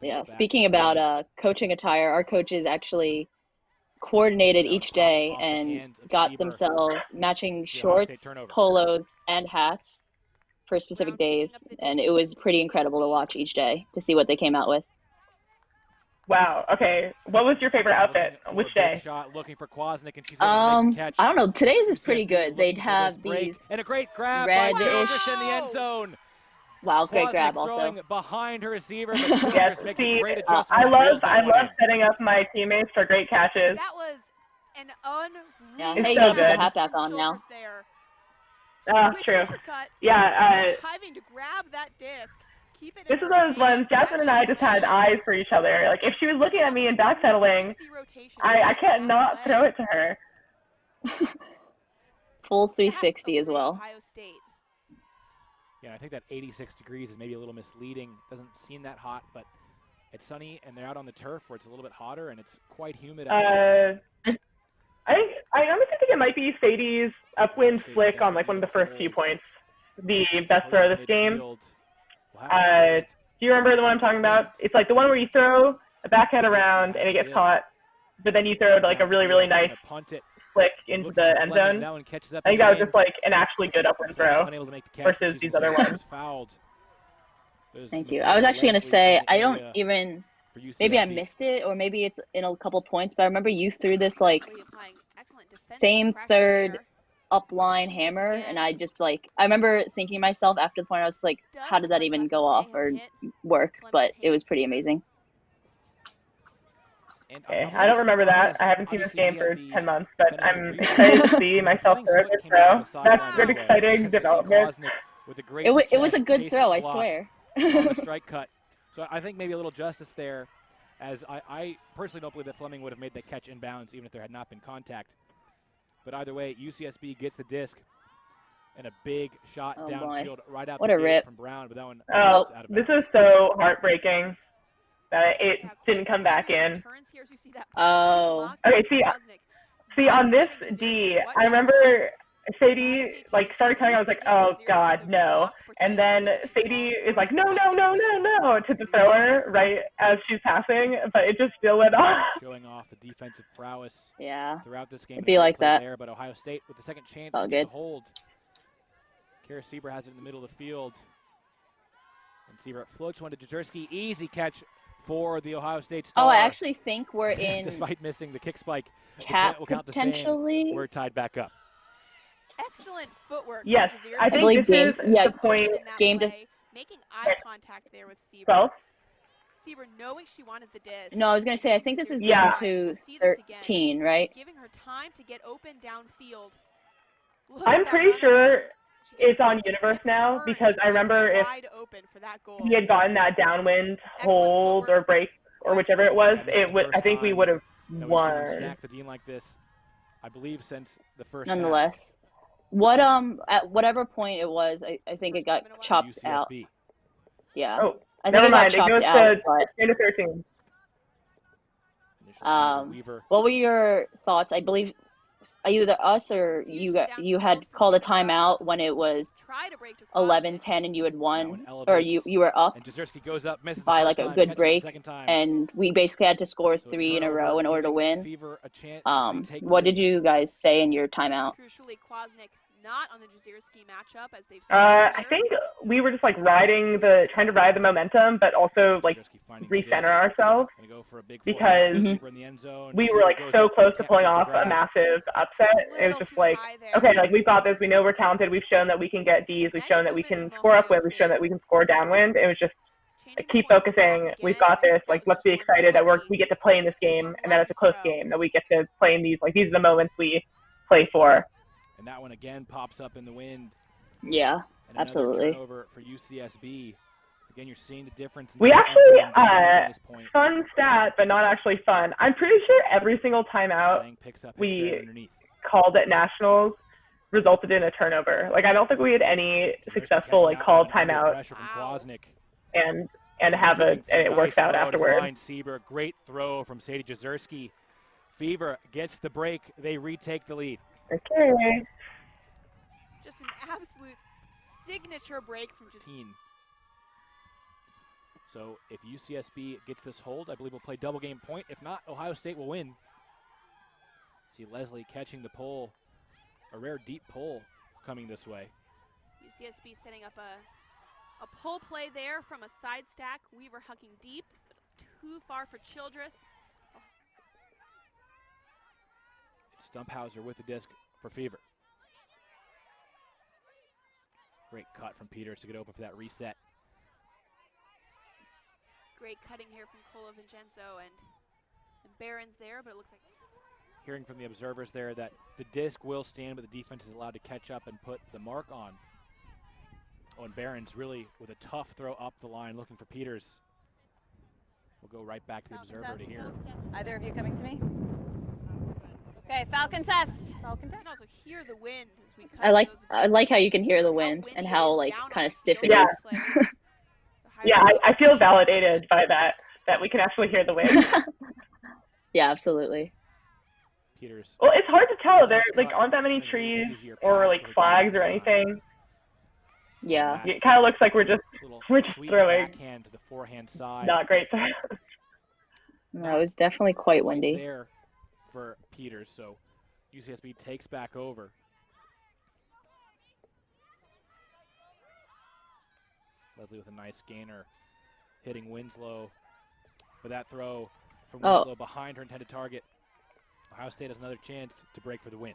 Yeah, speaking about coaching attire, our coaches actually coordinated each day and got themselves matching shorts, polos, and hats for specific days. And it was pretty incredible to watch each day to see what they came out with. Wow. Okay. What was your favorite outfit? Which day? Shot looking for Kwasnick, and she's able to make the catch. I don't know. Today's is pretty good. They'd have these and a great grab reddish in the end zone. Wow, great grab also. Behind her receiver, yes, see, I love setting up my teammates for great catches. That was an unreal. Hey, you gotta put the hat back on now. True. Yeah. Having to grab that disc. This is those ones, Jasmine and I just had eyes for each other. Like, if she was looking at me and backpedaling, I can't not throw it to her. Full 360 as well. Yeah, I think that 86 degrees is maybe a little misleading. Doesn't seem that hot, but it's sunny, and they're out on the turf where it's a little bit hotter, and it's quite humid out there. I honestly think it might be Sadie's upwind flick on, like, one of the first few points. The best throw of this game. Do you remember the one I'm talking about? It's like the one where you throw a backhead around and it gets caught, but then you throw like a really, really nice flick into the end zone. I think that was just like an actually good upwind throw versus these other ones. Thank you. I was actually going to say, I don't even, maybe I missed it, or maybe it's in a couple points, but I remember you threw this like same third upline hammer, and I just like, I remember thinking to myself after the point, I was like, how did that even go off or work? But it was pretty amazing. Okay, I don't remember that. I haven't seen this game for 10 months, but I'm excited to see myself throw a good throw. That's a good, exciting development. It was a good throw, I swear. Strike cut. So I think maybe a little justice there, as I personally don't believe that Fleming would have made that catch inbounds even if there had not been contact. But either way, UCSB gets the disc and a big shot downfield right out the gate from Brown. But that one out of this is so heartbreaking that it didn't come back in. Oh. Okay, see on this D, I remember Sadie like started cutting. I was like, oh God, no. And then Sadie is like, no, to the thrower right as she's passing, but it just still went off. Showing off the defensive prowess. Yeah. Throughout this game. It'd be like that. There, but Ohio State with the second chance to get the hold. Kara Sieber has it in the middle of the field. And Sieber floats one to Jezierski. Easy catch for the Ohio State star. Oh, I actually think we're in. Despite missing the kick spike, we'll count the same. We're tied back up. Excellent footwork. Yes, I think this is the point. Making eye contact there with Sieber. Sieber knowing she wanted the disc. No, I was going to say, I think this is game 2-13, right? Giving her time to get open downfield. I'm pretty sure it's on Universe now, because I remember if he had gotten that downwind hold or break or whichever it was, I think we would have won. Stack the dean like this, I believe, since the first. Nonetheless. What at whatever point it was, I think it got chopped out. Yeah. Oh, I think never it mind. got chopped out. But what were your thoughts? I believe either us or you had called a timeout when it was 11-10 and you had won, or you were up and Jezierski goes up, misses by like a good break, and we basically had to score 3 in a row in order to win. What did you guys say in your timeout? Crucially, Kwasnick not on the Jezierski matchup as they've I think we were just like trying to ride the momentum, but also like recenter ourselves because we were like so close to pulling off a massive upset. It was just like, okay, like we've got this. We know we're talented. We've shown that we can get Ds. We've shown that we can score upwind. We've shown that we can score downwind. It was just keep focusing. We've got this. Like, let's be excited that we get to play in this game and that it's a close game, that we get to play in these. Like, these are the moments we play for. And that one again pops up in the wind. Yeah, absolutely. Turnover for UCSB. Again, you're seeing the difference. We actually, fun stat, but not actually fun. I'm pretty sure every single timeout we called at nationals resulted in a turnover. Like, I don't think we had any successful like called timeout. Pressure from Kwasnick. And it works out afterward. Great throw from Sadie Jezierski. Fever gets the break. They retake the lead. Okay. Just an absolute signature break from Jezierski. So if UCSB gets this hold, I believe we'll play double game point. If not, Ohio State will win. See Leslie catching the pull, a rare deep pull coming this way. UCSB setting up a pull play there from a side stack. Weaver hucking deep, too far for Childress. Oh. Stumphauser with the disc for Fever. Great cut from Peters to get open for that reset. Great cutting here from Colo Vincenzo and Barron's there, but it looks like... Hearing from the observers there that the disc will stand, but the defense is allowed to catch up and put the mark on. Oh, and Barron's really with a tough throw up the line looking for Peters. We'll go right back to the observer to hear. Either of you coming to me? Okay, Falcon test. Falcon test. You can also hear the wind as we cut. I like how you can hear the wind and how like kind of stiff it is. Yeah, I feel validated by that we can actually hear the wind. Yeah, absolutely. Peters. Well, it's hard to tell. There like aren't that many trees or like flags or anything. Yeah. It kind of looks like we're just throwing. Backhand to the forehand side. Not great. No, it was definitely quite windy. There for Peters, so UCSB takes back over. Leslie with a nice gainer, hitting Winslow. But that throw from Winslow behind her intended target. Ohio State has another chance to break for the win.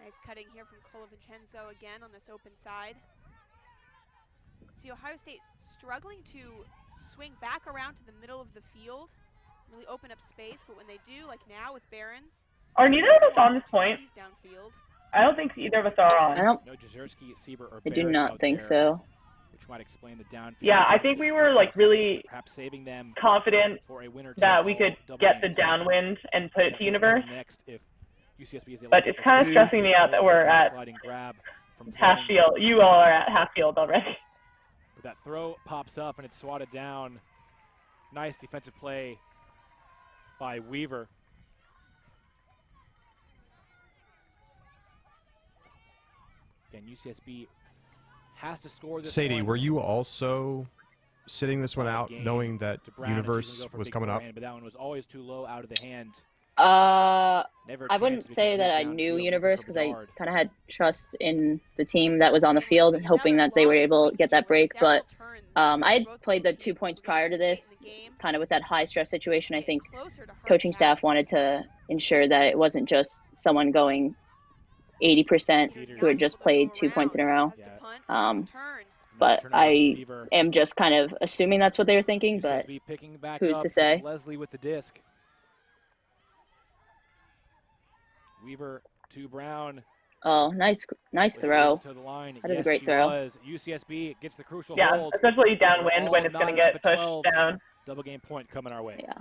Nice cutting here from Colo Vincenzo again on this open side. See Ohio State struggling to swing back around to the middle of the field, really open up space, but when they do, like now with Barron's. Are neither of us on this point? Downfield. I don't think either of us are on. No Jezierski, Sieber, or I do not think so. Which might explain the downfield. Yeah, I think we were like really perhaps saving them confident for a winner that we could get the downwind and put it to Universe. Next, if UCSB is able but it's kind of stressing me out that we're at half field. You all are at half field already. But that throw pops up and it's swatted down. Nice defensive play by Weaver. Again, UCSB has to score this Sadie, one. were you also sitting this one out knowing that Universe was coming up? But that one was always too low out of the hand. I wouldn't say that I knew Universe because I kind of had trust in the team that was on the field and hoping that they were able to get that break. But I had played the 2 points prior to this, kind of with that high stress situation. I think coaching staff wanted to ensure that it wasn't just someone going 80% who had just played 2 points in a row. But I am just kind of assuming that's what they were thinking, but who's to say? Leslie with the disc. Weaver to Brown. Oh, nice throw. To the line. That is a great throw. UCSB gets the crucial hold. Yeah, especially downwind when it's going to get pushed down. Double game point coming our way. Yeah.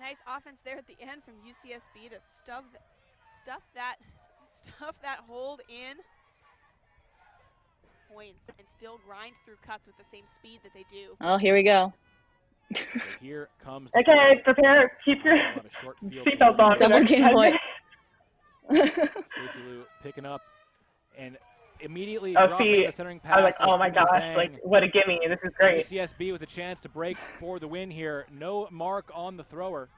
Nice offense there at the end from UCSB to stuff that hold in. Points and still grind through cuts with the same speed that they do. Oh, here we go. So here comes. Okay, prepare. Keep your seatbelts on. Double game point. Stacey Lou picking up, and immediately dropping the centering pass. I was like, oh my gosh, like what a gimme! This is great. UCSB with a chance to break for the win here. No mark on the thrower.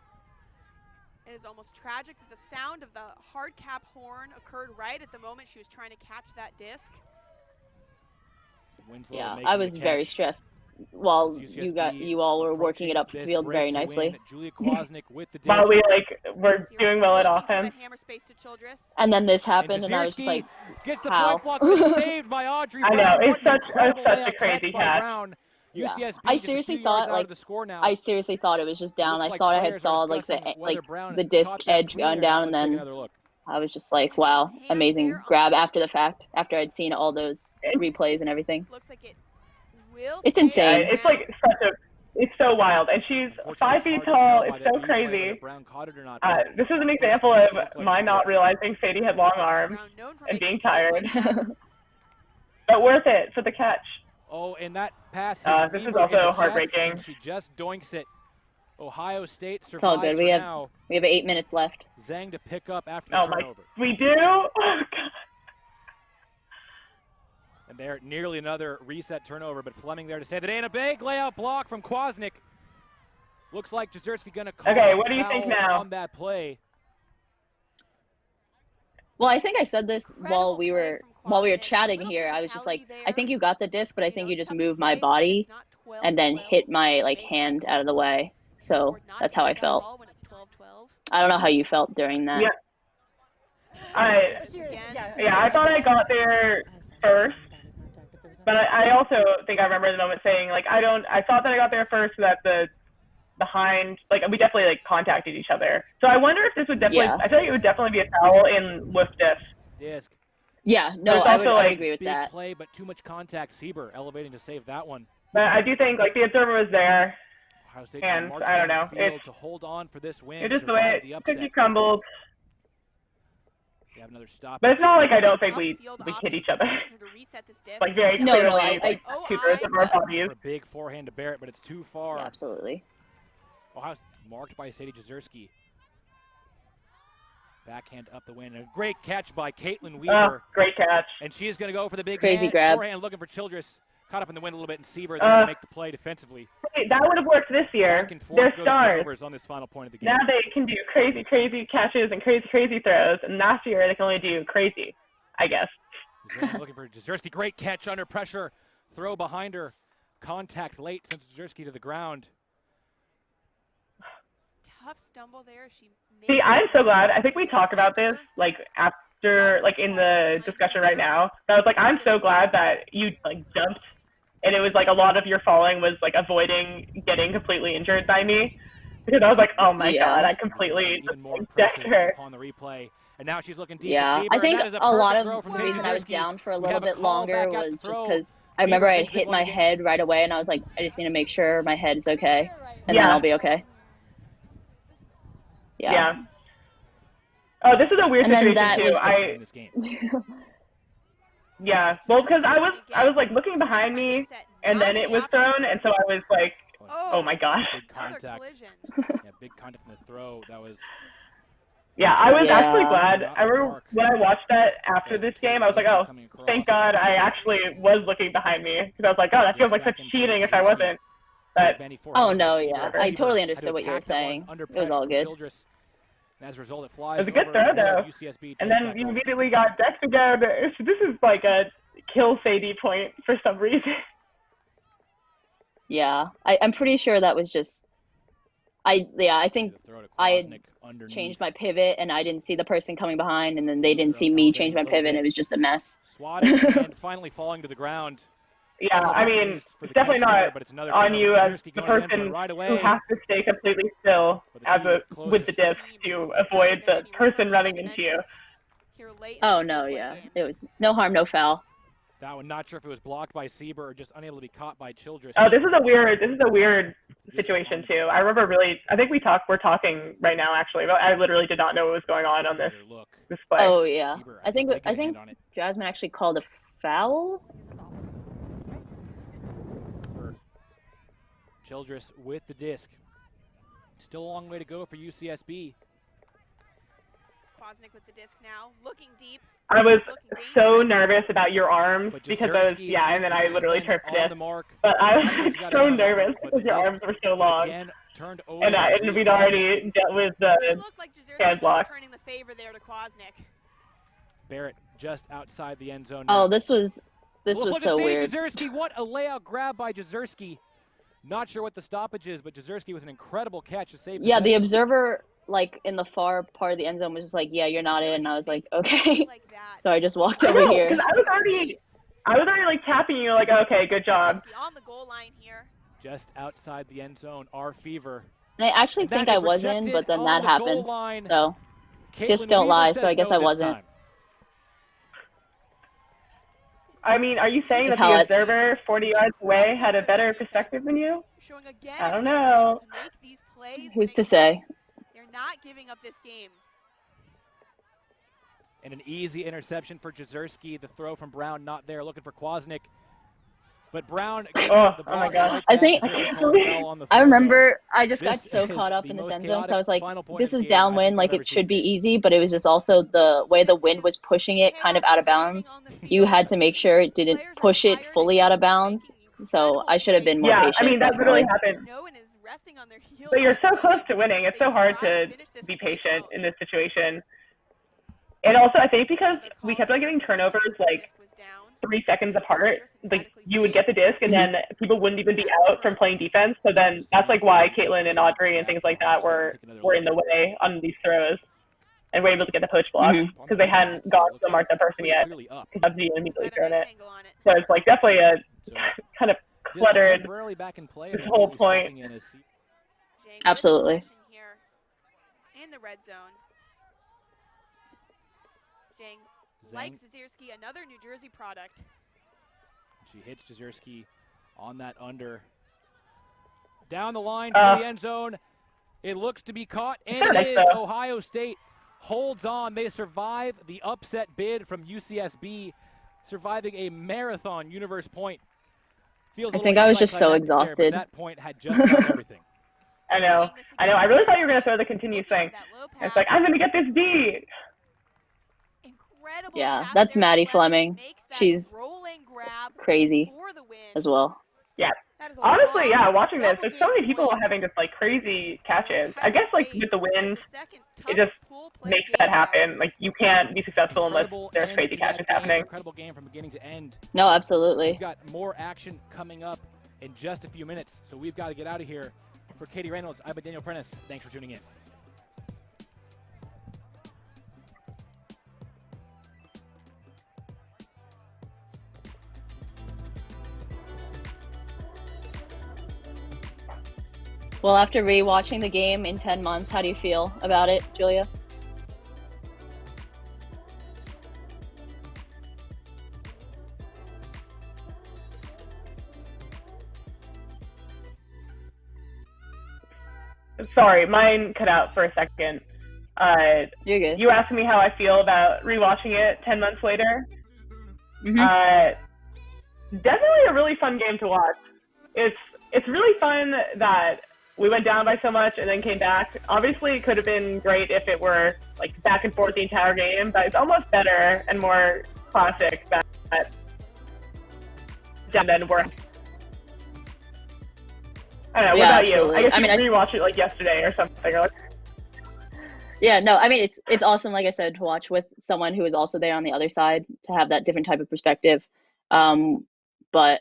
It is almost tragic that the sound of the hard cap horn occurred right at the moment she was trying to catch that disc. Yeah, I was very stressed while you all were working it up the field very nicely. Julia Kwasnick with the disc. While we were doing well at offense. And then this happened, and I was just like, gets the how? point block, but it's saved by Audrey Brown. I know, it's such a crazy catch. Yeah. I seriously thought it was just down. I thought I had saw like the disc edge going down, and then I was just like, wow, amazing grab after the fact, after I'd seen all those replays and everything. Looks like it will. It's insane. Yeah, it's like it's so wild, and she's 5 feet tall. It's so crazy. This is an example of my not realizing Sadie had long arms and being tired, but worth it for the catch. Oh, and that pass. This is also heartbreaking. She just doinks it. Ohio State survives. It's all good. We have 8 minutes left. Zhang to pick up after the turnover. We do. Oh, God. And there, nearly another reset turnover, but Fleming there to say that ain't a big layout block from Kwasnick. Looks like Jezierski going to call what do you think now on that play. Well, I think I said this while we were chatting here. I was just like, I think you got the disc, but I think you just moved my body and then hit my hand out of the way. So that's how I felt. I don't know how you felt during that. Yeah. I thought I got there first, but I also think I remember the moment saying like I thought that I got there first, so that the behind we definitely contacted each other. So I wonder if this would definitely I feel like it would definitely be a foul in lift disc. Yeah, no, I would agree with big that. Play, but too much contact. Sieber elevating to save that one. But I do think the observer was there. And I don't know. It's to hold on for this win. It's just the way cookie crumbled. We have another stop. But it's not like I don't think we hit each other. Very clearly, two-thirds of our bodies. A big forehand to Barrett, but it's too far. Yeah, absolutely. Ohio's marked by Sadie Jezierski. Backhand up the wind. A great catch by Caitlin Weaver. Great catch. And she is going to go for the big crazy grab. Forehand looking for Childress. Caught up in the wind a little bit, and Sieber there to make the play defensively. Hey, that would have worked this year. They're stars. On this final point of the game. Now they can do crazy, crazy catches and crazy, crazy throws, and last year they can only do crazy, I guess. Zhang looking for Jezierski. Great catch under pressure. Throw behind her. Contact late, sends Jezierski to the ground. Tough stumble there. See, I'm so glad. I think we talk about this after in the discussion right now. So I was like, I'm so glad that you jumped. And it was a lot of your falling was avoiding getting completely injured by me, because I was like, oh my God, I completely decked her. On the replay, and now she's looking deep. Yeah, I think a lot of the reason I was down for a little bit longer was just because I remember I had hit my head right away, and I was like, I just need to make sure my head's okay, and then I'll be okay. Yeah. Oh, this is a weird situation too. Yeah, well, because I was looking behind me, and then it was thrown, and so I was like, oh my gosh. Big contact. Big contact in the throw. That was. Yeah, I was actually glad. I remember when I watched that after this game, I was like, oh, thank God I actually was looking behind me, because I was like, oh, that feels like such cheating if I wasn't. But oh no, yeah, I totally understood what you were saying. It was all good. And as a result, it flies. It was a good throw, though. And then you immediately got decked again. This is like a kill Sadie point for some reason. Yeah, I'm pretty sure that was just. I think I had changed my pivot, and I didn't see the person coming behind, and then they didn't see me change my pivot, and it was just a mess. Swatted and finally falling to the ground. Yeah, I mean, it's definitely not on you as the person who has to stay completely still with the disc to avoid the person running into you. Oh, no, yeah. It was no harm, no foul. That one, not sure if it was blocked by Sieber or just unable to be caught by Childress. Oh, this is a weird situation, too. I remember I think we're talking right now, actually, but I literally did not know what was going on this play. Oh, yeah. I think Jasmine actually called a foul. Childress with the disc. Still a long way to go for UCSB. Kwasnick with the disc now, looking deep. I was so nervous about your arms because I was, and then I literally tripped it. But I was so nervous because your arms were so long. And we'd already dealt with the hand block. Turning the favor there to Kwasnick. Barrett just outside the end zone. Oh, this was so weird. Jezierski, what a layout grab by Jezierski. Not sure what the stoppage is, but Jezierski with an incredible catch to save. Yeah, the observer, like in the far part of the end zone, was just like, "Yeah, you're not in." And I was like, "Okay." So I just walked over here. I was already like tapping you, like, "Okay, good job." On the goal line here. Just outside the end zone, our fever. And I actually think I was in, but then that happened. So just don't lie. So I guess I wasn't. I mean, are you saying that the observer 40 yards away had a better perspective than you? I don't know. Who's to say? They're not giving up this game. And an easy interception for Jezierski. The throw from Brown not there, looking for Kwasnick. But Brown gets the ball. Oh my God. I think I remember I just got so caught up in this end zone. So I was like, this is downwind, like it should be easy, but it was just also the way the wind was pushing it kind of out of bounds. You had to make sure it didn't push it fully out of bounds. So I should have been more patient. I mean, that really happened. But you're so close to winning. It's so hard to be patient in this situation. And also, I think because we kept on getting turnovers, like 3 seconds apart, like you would get the disc and then people wouldn't even be out from playing defense. So then that's like why Caitlin and Audrey and things like that were in the way on these throws and were able to get the poach block because they hadn't gone to mark that person yet because of immediately thrown it. So it's like definitely a kind of cluttered this whole point. Absolutely. In the red zone. Like Jezierski, another New Jersey product. She hits Jezierski on that under. Down the line to the end zone. It looks to be caught, and it is. Ohio State holds on. They survive the upset bid from UCSB, surviving a marathon universe point. I think I was just so exhausted. That point had just about everything. I know. I really thought you were going to throw the continue thing. It's like, I'm going to get this D. Yeah, that's Maddie Fleming. She's crazy as well. Yeah. Honestly, yeah, watching this, there's so many people having just like crazy catches. I guess like with the wins, it just makes that happen. Like you can't be successful unless there's crazy catches happening. Incredible game from beginning to end. No, absolutely. We've got more action coming up in just a few minutes, so we've got to get out of here. For Katie Reynolds, I'm Daniel Prentice. Thanks for tuning in. Well, after rewatching the game in 10 months, how do you feel about it, Julia? Sorry, mine cut out for a second. You're good. You asked me how I feel about rewatching it 10 months later. Definitely a really fun game to watch. It's really fun that we went down by so much and then came back. Obviously, it could have been great if it were like back and forth the entire game, but it's almost better and more classic that and then we're. I don't know. What about you? I guess you rewatched it like yesterday or something. Or like... Yeah, no. I mean, it's awesome. Like I said, to watch with someone who is also there on the other side to have that different type of perspective. But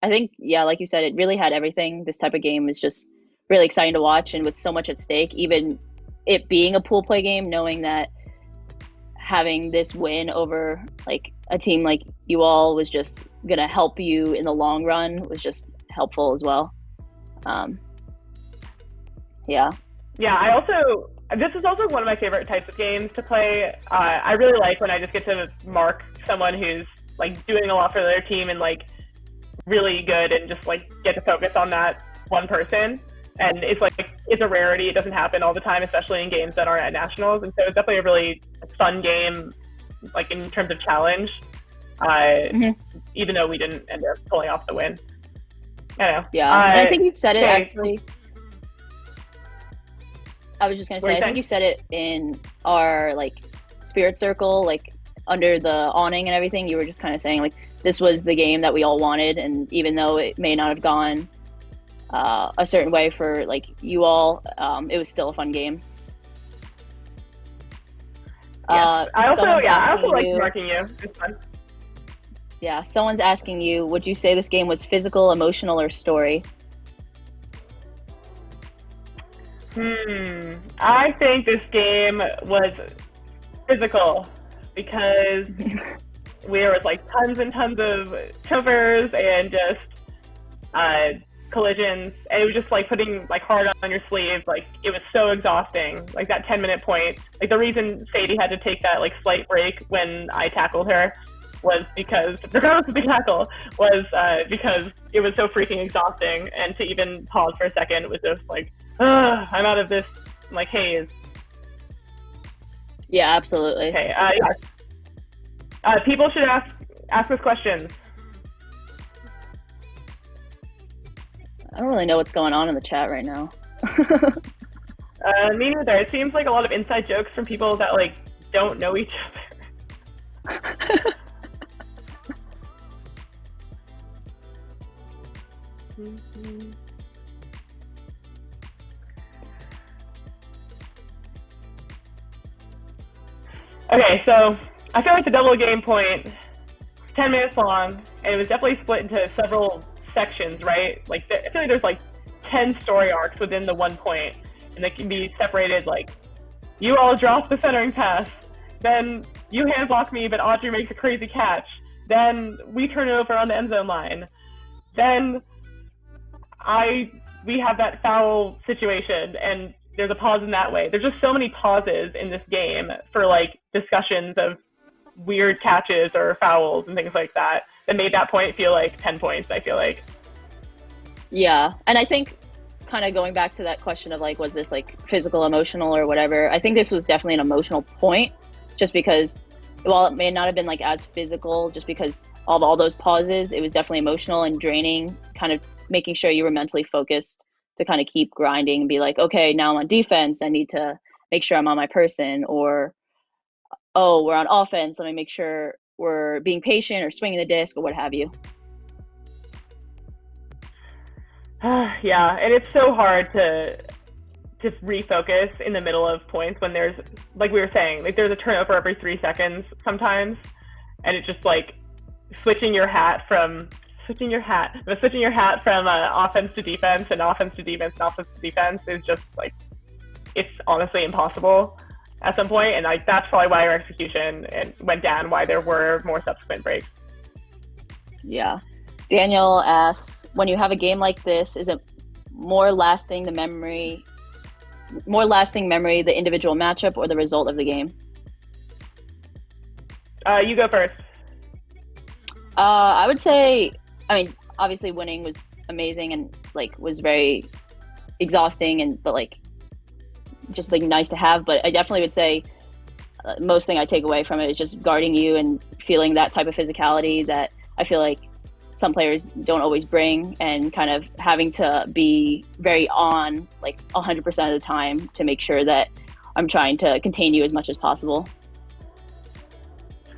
I think, yeah, like you said, it really had everything. This type of game is just really exciting to watch, and with so much at stake, even it being a pool play game, knowing that having this win over like a team like you all was just gonna help you in the long run was just helpful as well. Yeah, this is also one of my favorite types of games to play. I really like when I just get to mark someone who's like doing a lot for their team and like really good and just like get to focus on that one person. And it's like, it's a rarity. It doesn't happen all the time, especially in games that aren't at nationals. And so it's definitely a really fun game, like in terms of challenge, even though we didn't end up pulling off the win. I don't know. Yeah, and I think you've said it actually. I was just going to say, I think you said it in our like spirit circle, like under the awning and everything, you were just kind of saying like this was the game that we all wanted, and even though it may not have gone a certain way for like you all, it was still a fun game. I also like marking you. It's fun. Yeah, someone's asking you, would you say this game was physical, emotional, or story? I think this game was physical because there was like tons and tons of turnovers and just collisions, and it was just like putting like hard on your sleeve. Like it was so exhausting. Like that 10-minute point, like the reason Sadie had to take that like slight break when I tackled her was because, regardless of the tackle, was because it was so freaking exhausting, and to even pause for a second was just like, I'm out of this like haze. Yeah, absolutely. Okay, people should ask us questions. I don't really know what's going on in the chat right now. Me neither. It seems like a lot of inside jokes from people that like don't know each other. Okay, so I feel like the double game point is 10 minutes long, and it was definitely split into several sections, right? Like, I feel like there's like 10 story arcs within the 1 point, and they can be separated like, you all drop the centering pass, then you hand block me, but Audrey makes a crazy catch, then we turn it over on the end zone line, then we have that foul situation, and there's a pause in that way. There's just so many pauses in this game for like discussions of weird catches or fouls and things like that made that point feel like 10 points, I feel like. Yeah, and I think kind of going back to that question of like, was this like physical, emotional, or whatever, I think this was definitely an emotional point, just because while it may not have been like as physical, just because of all those pauses, it was definitely emotional and draining, kind of making sure you were mentally focused to kind of keep grinding and be like, okay, now I'm on defense, I need to make sure I'm on my person, or, oh, we're on offense, let me make sure we're being patient or swinging the disc or what have you. Yeah, and it's so hard to refocus in the middle of points when there's, like we were saying, like there's a turnover every 3 seconds sometimes, and it's just like switching your hat from offense to defense and offense to defense and offense to defense is just like, it's honestly impossible at some point, and like that's probably why our execution went down, why there were more subsequent breaks. Yeah. Daniel asks, when you have a game like this, is it more lasting memory, the individual matchup, or the result of the game? You go first. I would say, I mean, obviously winning was amazing and like was very exhausting, but like just like nice to have. But I definitely would say most thing I take away from it is just guarding you and feeling that type of physicality that I feel like some players don't always bring, and kind of having to be very on like 100% of the time to make sure that I'm trying to contain you as much as possible.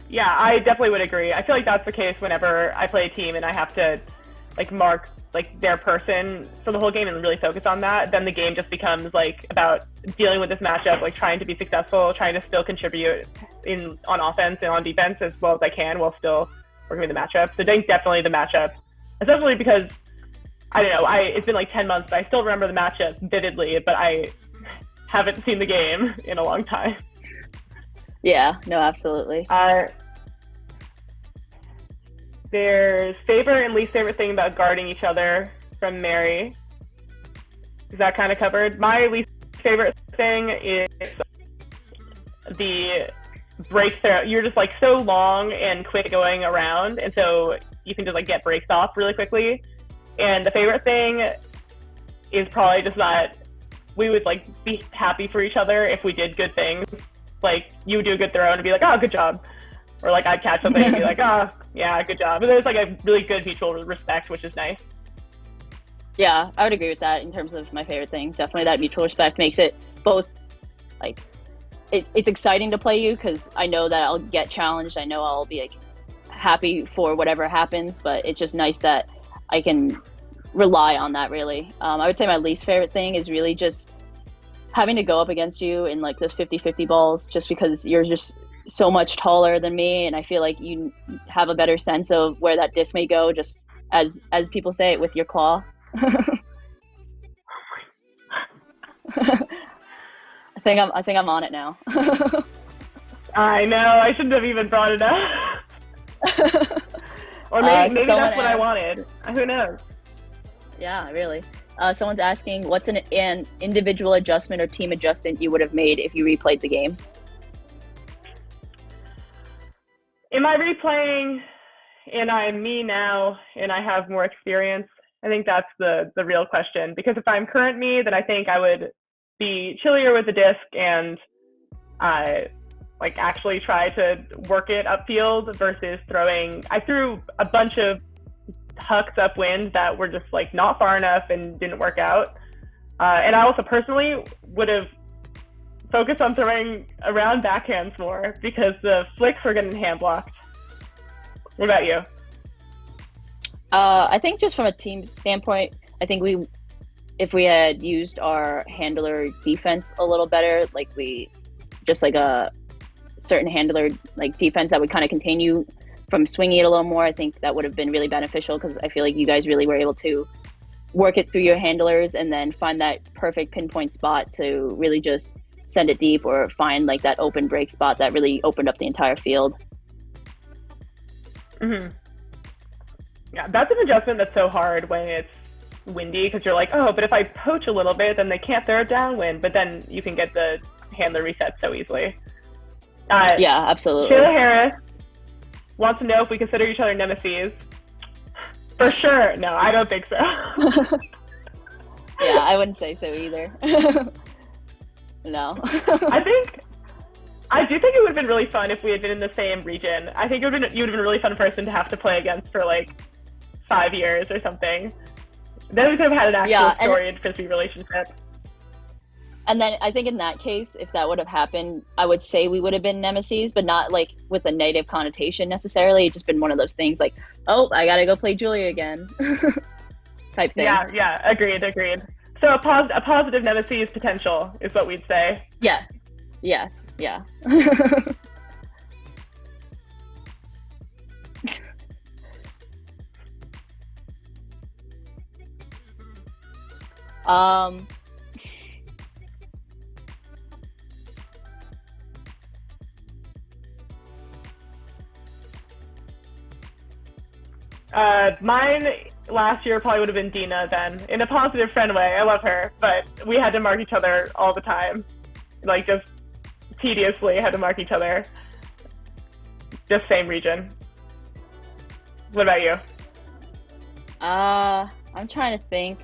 Yeah, I definitely would agree. I feel like that's the case whenever I play a team and I have to like mark like their person for the whole game and really focus on that. Then the game just becomes like about dealing with this matchup, like trying to be successful, trying to still contribute on offense and on defense as well as I can while still working with the matchup. So I think definitely the matchup, especially because I don't know, it's been like 10 months, but I still remember the matchup vividly, but I haven't seen the game in a long time. Yeah, no, absolutely. There's favorite and least favorite thing about guarding each other from Mary. Is that kind of covered? My least favorite thing is the breaks there. You're just like so long and quick going around, and so you can just like get breaks off really quickly. And the favorite thing is probably just that we would like be happy for each other if we did good things. Like you would do a good throw and be like, oh, good job. Or like I'd catch something and be like, oh, yeah, good job. But there's like a really good mutual respect, which is nice. Yeah, I would agree with that in terms of my favorite thing. Definitely that mutual respect makes it both like it's exciting to play you because I know that I'll get challenged. I know I'll be like happy for whatever happens, but it's just nice that I can rely on that really. I would say my least favorite thing is really just having to go up against you in like those 50-50 balls, just because you're just so much taller than me, and I feel like you have a better sense of where that disc may go, just as people say it, with your claw. I think I'm on it now. I know. I shouldn't have even brought it up. Or maybe that's what I wanted. Who knows? Yeah, really. Someone's asking, what's an individual adjustment or team adjustment you would have made if you replayed the game? Am I replaying and I'm me now and I have more experience? I think that's the real question. Because if I'm current me, then I think I would be chillier with the disc and like actually try to work it upfield versus throwing. I threw a bunch of hucks upwind that were just like not far enough and didn't work out. And I also personally would have focused on throwing around backhands more because the flicks were getting hand blocked. What about you? I think just from a team standpoint, I think if we had used our handler defense a little better, like just like a certain handler like defense that would kind of contain you from swinging it a little more, I think that would have been really beneficial, because I feel like you guys really were able to work it through your handlers and then find that perfect pinpoint spot to really just send it deep, or find like that open break spot that really opened up the entire field. Mm-hmm. Yeah, that's an adjustment that's so hard when it's windy, because you're like, oh, but if I poach a little bit, then they can't throw it downwind, but then you can get the handler reset so easily. Yeah, absolutely. Shayla Harris wants to know if we consider each other nemesis. For sure. No, I don't think so. Yeah, I wouldn't say so either. No. I do think it would have been really fun if we had been in the same region. I think you would have been a really fun person to have to play against for like 5 years or something. Then we could have had an actual storied frisbee relationship. And then I think in that case, if that would have happened, I would say we would have been nemesis, but not like with a negative connotation necessarily. It's just been one of those things like, oh, I gotta go play Julia again type thing. Yeah, agreed. So a positive nemesis potential is what we'd say. Yeah. Yes. Yeah. Mine last year probably would have been Dina then, in a positive friend way. I love her, but we had to mark each other all the time. Like, just tediously had to mark each other. Just same region. What about you? I'm trying to think.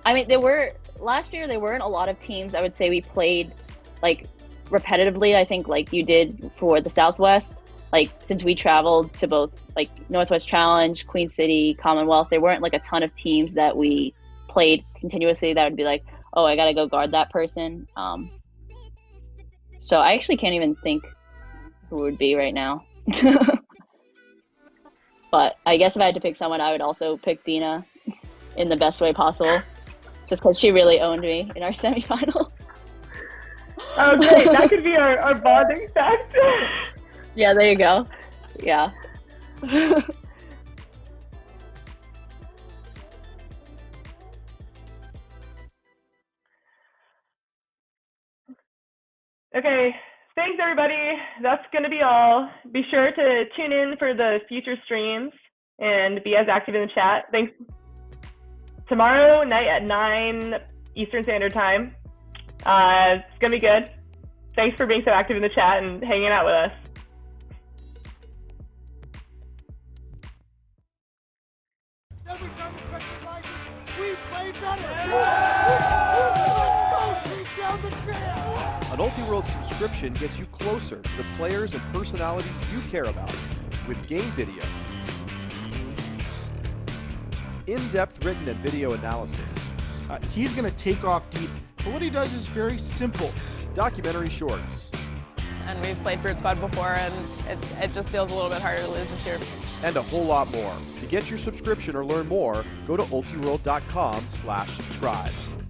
I mean, last year there weren't a lot of teams I would say we played like repetitively. I think like you did for the Southwest. Like, since we traveled to both like Northwest Challenge, Queen City, Commonwealth, there weren't like a ton of teams that we played continuously that would be like, oh, I gotta go guard that person. So I actually can't even think who it would be right now. But I guess if I had to pick someone, I would also pick Dina in the best way possible, just because she really owned me in our semifinal. Oh, great. That could be our bonding factor. Yeah, there you go. Yeah. Okay, thanks everybody. That's going to be all. Be sure to tune in for the future streams and be as active in the chat. Thanks. Tomorrow night at 9 Eastern Standard Time. It's going to be good. Thanks for being so active in the chat and hanging out with us. Every time the pressure rises, we play better. Down the trail. An Ulti World subscription gets you closer to the players and personalities you care about with game video, in-depth written and video analysis. He's going to take off deep, but what he does is very simple. documentary shorts. And we've played Brute Squad before, and it just feels a little bit harder to lose this year. And a whole lot more. To get your subscription or learn more, go to ultiworld.com/subscribe.